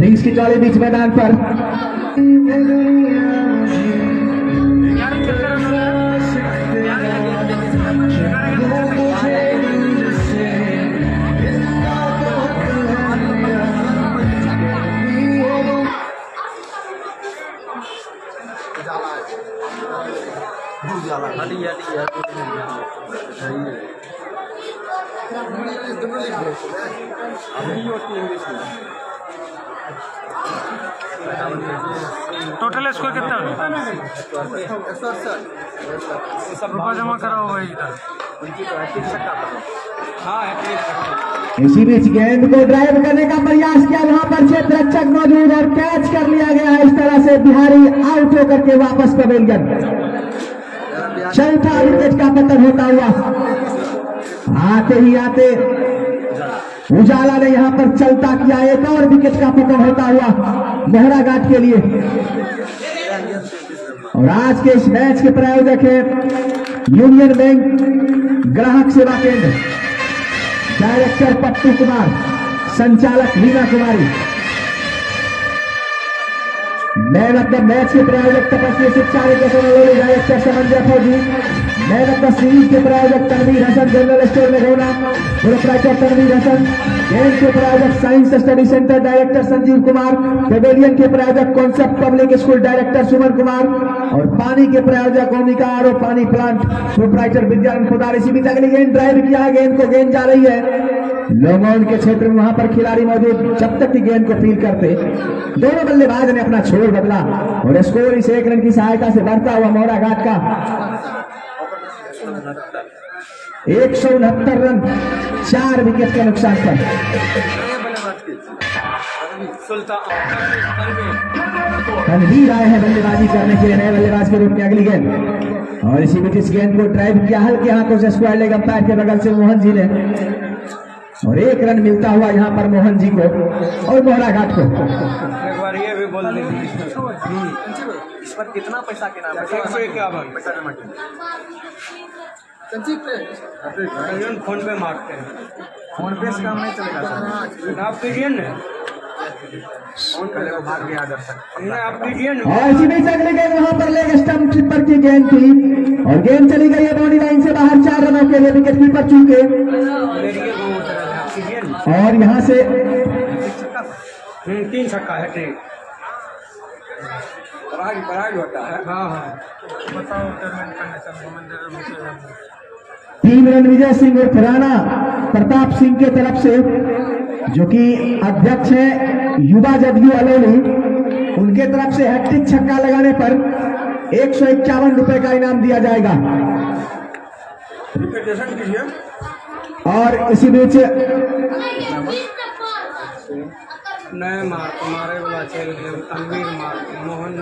रिंग्स की चौड़ी बीच मैदान पर टोटल स्कोर कितना सब रुपया जमा करा हुआ है इधर। इसी बीच गेंद को ड्राइव करने का प्रयास किया, वहां पर क्षेत्र रक्षक मौजूद और कैच कर लिया गया है। इस तरह से बिहारी आउट होकर के वापस पवेलियन। चौथा विकेट का पतन होता हुआ। आते ही आते उजाला ने यहां पर चलता किया, एक और विकेट का पतन होता हुआ मोहरा घाट के लिए। और आज के इस मैच के प्रायोजक है यूनियन बैंक ग्राहक सेवा केंद्र, डायरेक्टर पप्पू कुमार, संचालक रीना कुमारी। मैन ऑफ द मैच के प्रायोजक तपस्वी शिक्षा डायरेक्टर समंजय फौजी। मैन ऑफ द सीरीज के प्रायोजक तनवीर हसन, जनरल स्टोर में रोना प्रोप्राइटर तनवीर हसन। गेम के प्रायोजक science study centre director Sanjeev Kumar. Pavilion के प्रायोजक concept public school director Suman Kumar. और पानी के प्रायोजक ओमिका और पानी प्लांट प्रोप्राइटर विद्यानंद खुदार। इसी बीच अगली गेंद ड्राइव किया है, गेंद को गेंद जा रही है लॉन्ग ऑन के क्षेत्र में, वहां पर खिलाड़ी मौजूद जब तक की गेंद को फील करते दोनों बल्लेबाज ने अपना छोर बदला और स्कोर इस 1 रन की सहायता से बढ़ता हुआ मोहरा घाट का 169 रन 4 विकेट के नुकसान पर। तनवीर आए हैं बल्लेबाजी करने के लिए, नए बल्लेबाज के रूप में अगली गेंद। और इसी बीच इस गेंद को ड्राइव किया हल्के हाथों से स्क्वायर लेग अंपायर के बगल से मोहन जी ने, और 1 रन मिलता हुआ यहां पर मोहन जी को और मोहरा घाट को। एक बार ये भी बोल दीजिए इस पर कितना पैसा के नाम है? 151 पैसा जमा किया। फोन पे मारते हैं, फोन पे से काम नहीं चलेगा सर। आप देखिए ना, फोन पहले वो भाग गया दर्शक, आप देखिए ना। और इसी बीच अगली गेंद वहां पर लेग स्टंप कीपर की गेंद थी और गेंद चली गई है बाउंड्री लाइन से बाहर। 4 रनों के लिए विकेट कीपर चूके और यहां से 3 छक्का है। ठीक पराग होता है। हाँ हाँ बताओ। टीम रणविजय सिंह और राणा प्रताप सिंह के तरफ से, जो कि अध्यक्ष है युवा जदयू अलोनी, उनके तरफ से हैट्रिक छक्का लगाने पर 151 रुपए का इनाम दिया जाएगा। और इसी बीच नए मारे वाला चल तनवीर मोहन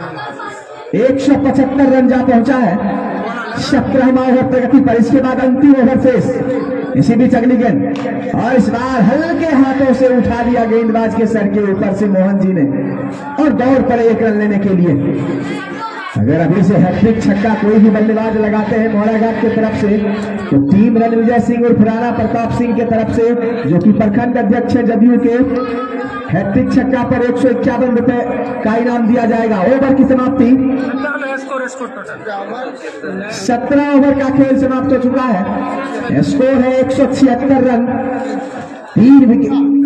175 रन जा पहुंचा है 17वां ओवर प्रगति पर। इसके बाद अंतिम ओवर शेष। इसी बीच अगली गेंद और इस बार हल्के हाथों से उठा दिया गेंदबाज के सर के ऊपर से मोहन जी ने और दौड़ पड़े 1 रन लेने के लिए। अगर अभी से हैट्रिक छक्का कोई भी बल्लेबाज लगाते हैं मोहराघाट की तरफ से, तो टीम रणविजय सिंह और राणा प्रताप सिंह के तरफ से, जो कि प्रखंड अध्यक्ष है जदयू के, हैट्रिक छक्का पर 151 रुपए का इनाम दिया जाएगा। ओवर की समाप्ति 17 ओवर का खेल समाप्त हो चुका है। स्कोर है 176 रन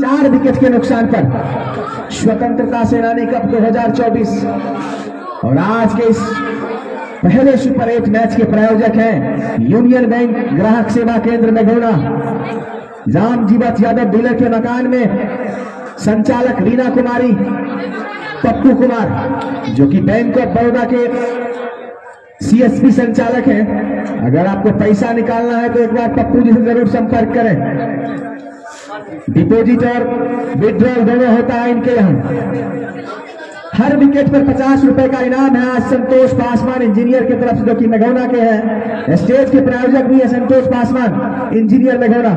4 विकेट के नुकसान पर। स्वतंत्रता सेनानी कप 2024 और आज के इस पहले सुपर 8 मैच के प्रायोजक हैं यूनियन बैंक ग्राहक सेवा केंद्र मेघोना। राम जीवत यादव डीलर के मकान में संचालक रीना कुमारी, पप्पू कुमार, जो कि बैंक ऑफ बड़ौदा के सीएसपी संचालक हैं। अगर आपको पैसा निकालना है तो एक बार पप्पू जी से जरूर संपर्क करें। डिपॉजिट और विड्रॉल दोनों होता है इनके यहाँ। हर विकेट पर 50 रुपए का इनाम है। आज संतोष पासवान इंजीनियर की तरफ से, जो कि मेघोना के हैं। स्टेज के प्रायोजक भी है संतोष पासवान इंजीनियर मेघोना।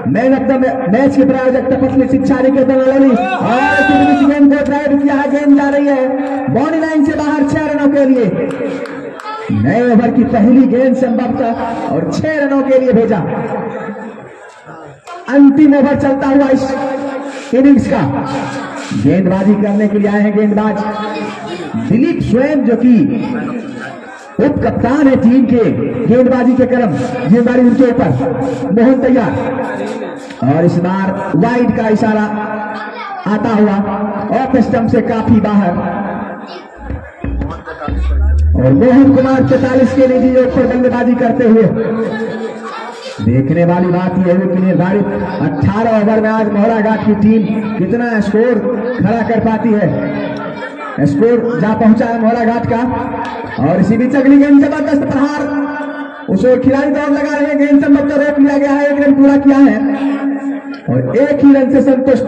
मैन ऑफ द मैच के प्रायोजक तपस्वी शिक्षा निकेतन अलोनी। और गेंद को ड्राइव किया है, गेंद जा रही है बाउंड्री लाइन से बाहर 6 रनों के लिए। नए ओवर की पहली गेंद संभवतः और 6 रनों के लिए भेजा। अंतिम ओवर चलता हुआ इस इनिंग्स का। गेंदबाजी करने के लिए आए हैं गेंदबाज दिलीप स्वयं, जो कि उप कप्तान है टीम के। गेंदबाजी के क्रम गेंदबाजी उनके ऊपर। मोहन तैयार और इस बार वाइड का इशारा आता हुआ ऑफ स्टंप से काफी बाहर। और मोहन कुमार 44 के निजी योग पर बल्लेबाजी करते हुए। देखने वाली बात यह है कि निर्धारित 18 ओवर में आज मोहराघाट की टीम कितना स्कोर खड़ा कर पाती है। स्कोर जा पहुंचा है मोहराघाट का। और इसी बीच अगली गेंद जबरदस्त प्रहार, उस ओर खिलाड़ी दौड़ लगा रहे हैं। गेंद संभवतः रोक लिया गया है, 1 रन पूरा किया है और 1 ही रन से संतुष्ट।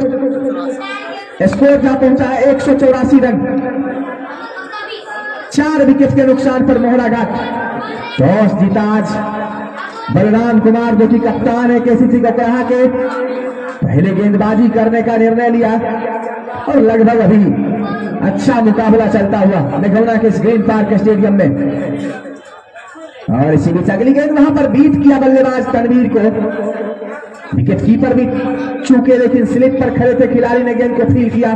स्कोर जा पहुंचा है 184 रन 4 विकेट के नुकसान पर मोहराघाट। टॉस जीता आज बलराम कुमार, जो कि कप्तान है केसीसी को कहा के पहले गेंदबाजी करने का निर्णय लिया और लगभग अभी अच्छा मुकाबला चलता हुआ मेघोना के ग्रीन पार्क स्टेडियम में। और इसी बीच अगली गेंद वहां पर बीट किया बल्लेबाज तनवीर को। विकेट कीपर भी चूके, लेकिन स्लिप पर खड़े थे खिलाड़ी ने गेंद को फील किया,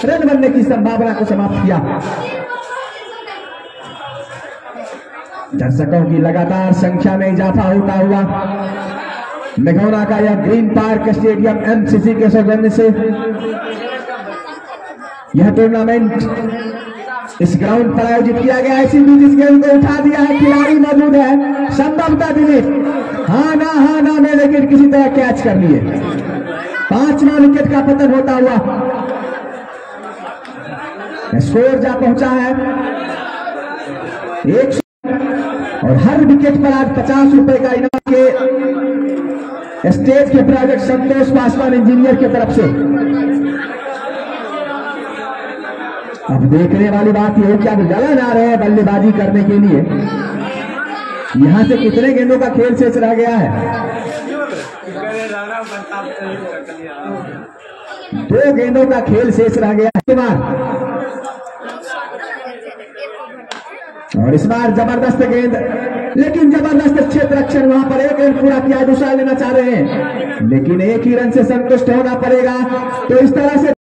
रन बनने की संभावना को समाप्त किया। दर्शकों की लगातार संख्या में इजाफा होता हुआ मेघोना का यह ग्रीन पार्क स्टेडियम एमसीसी के सौजन्य से यह टूर्नामेंट इस ग्राउंड पर आयोजित किया गया है। इसी बीच इस गेंद को उठा दिया है, खिलाड़ी मौजूद है संभवतः दिलीप। हाँ ना में लेकिन किसी तरह कैच कर लिए। 5वां विकेट का पतन होता हुआ स्कोर जा पहुंचा है 100 और हर विकेट पर आज 50 रुपए का इनाम के स्टेज के प्रायोजक संतोष पासवान इंजीनियर की तरफ से। अब देखने वाली बात यह है कि अब जलन आ रहे हैं बल्लेबाजी करने के लिए। यहां से कितने गेंदों का खेल शेष रह गया है? 2 गेंदों का खेल शेष रह गया है। और इस बार जबरदस्त गेंद लेकिन जबरदस्त क्षेत्र रक्षण वहां पर एक रन पूरा किया, दूसरा लेना चाह रहे हैं लेकिन एक ही रन से संतुष्ट होना पड़ेगा। तो इस तरह से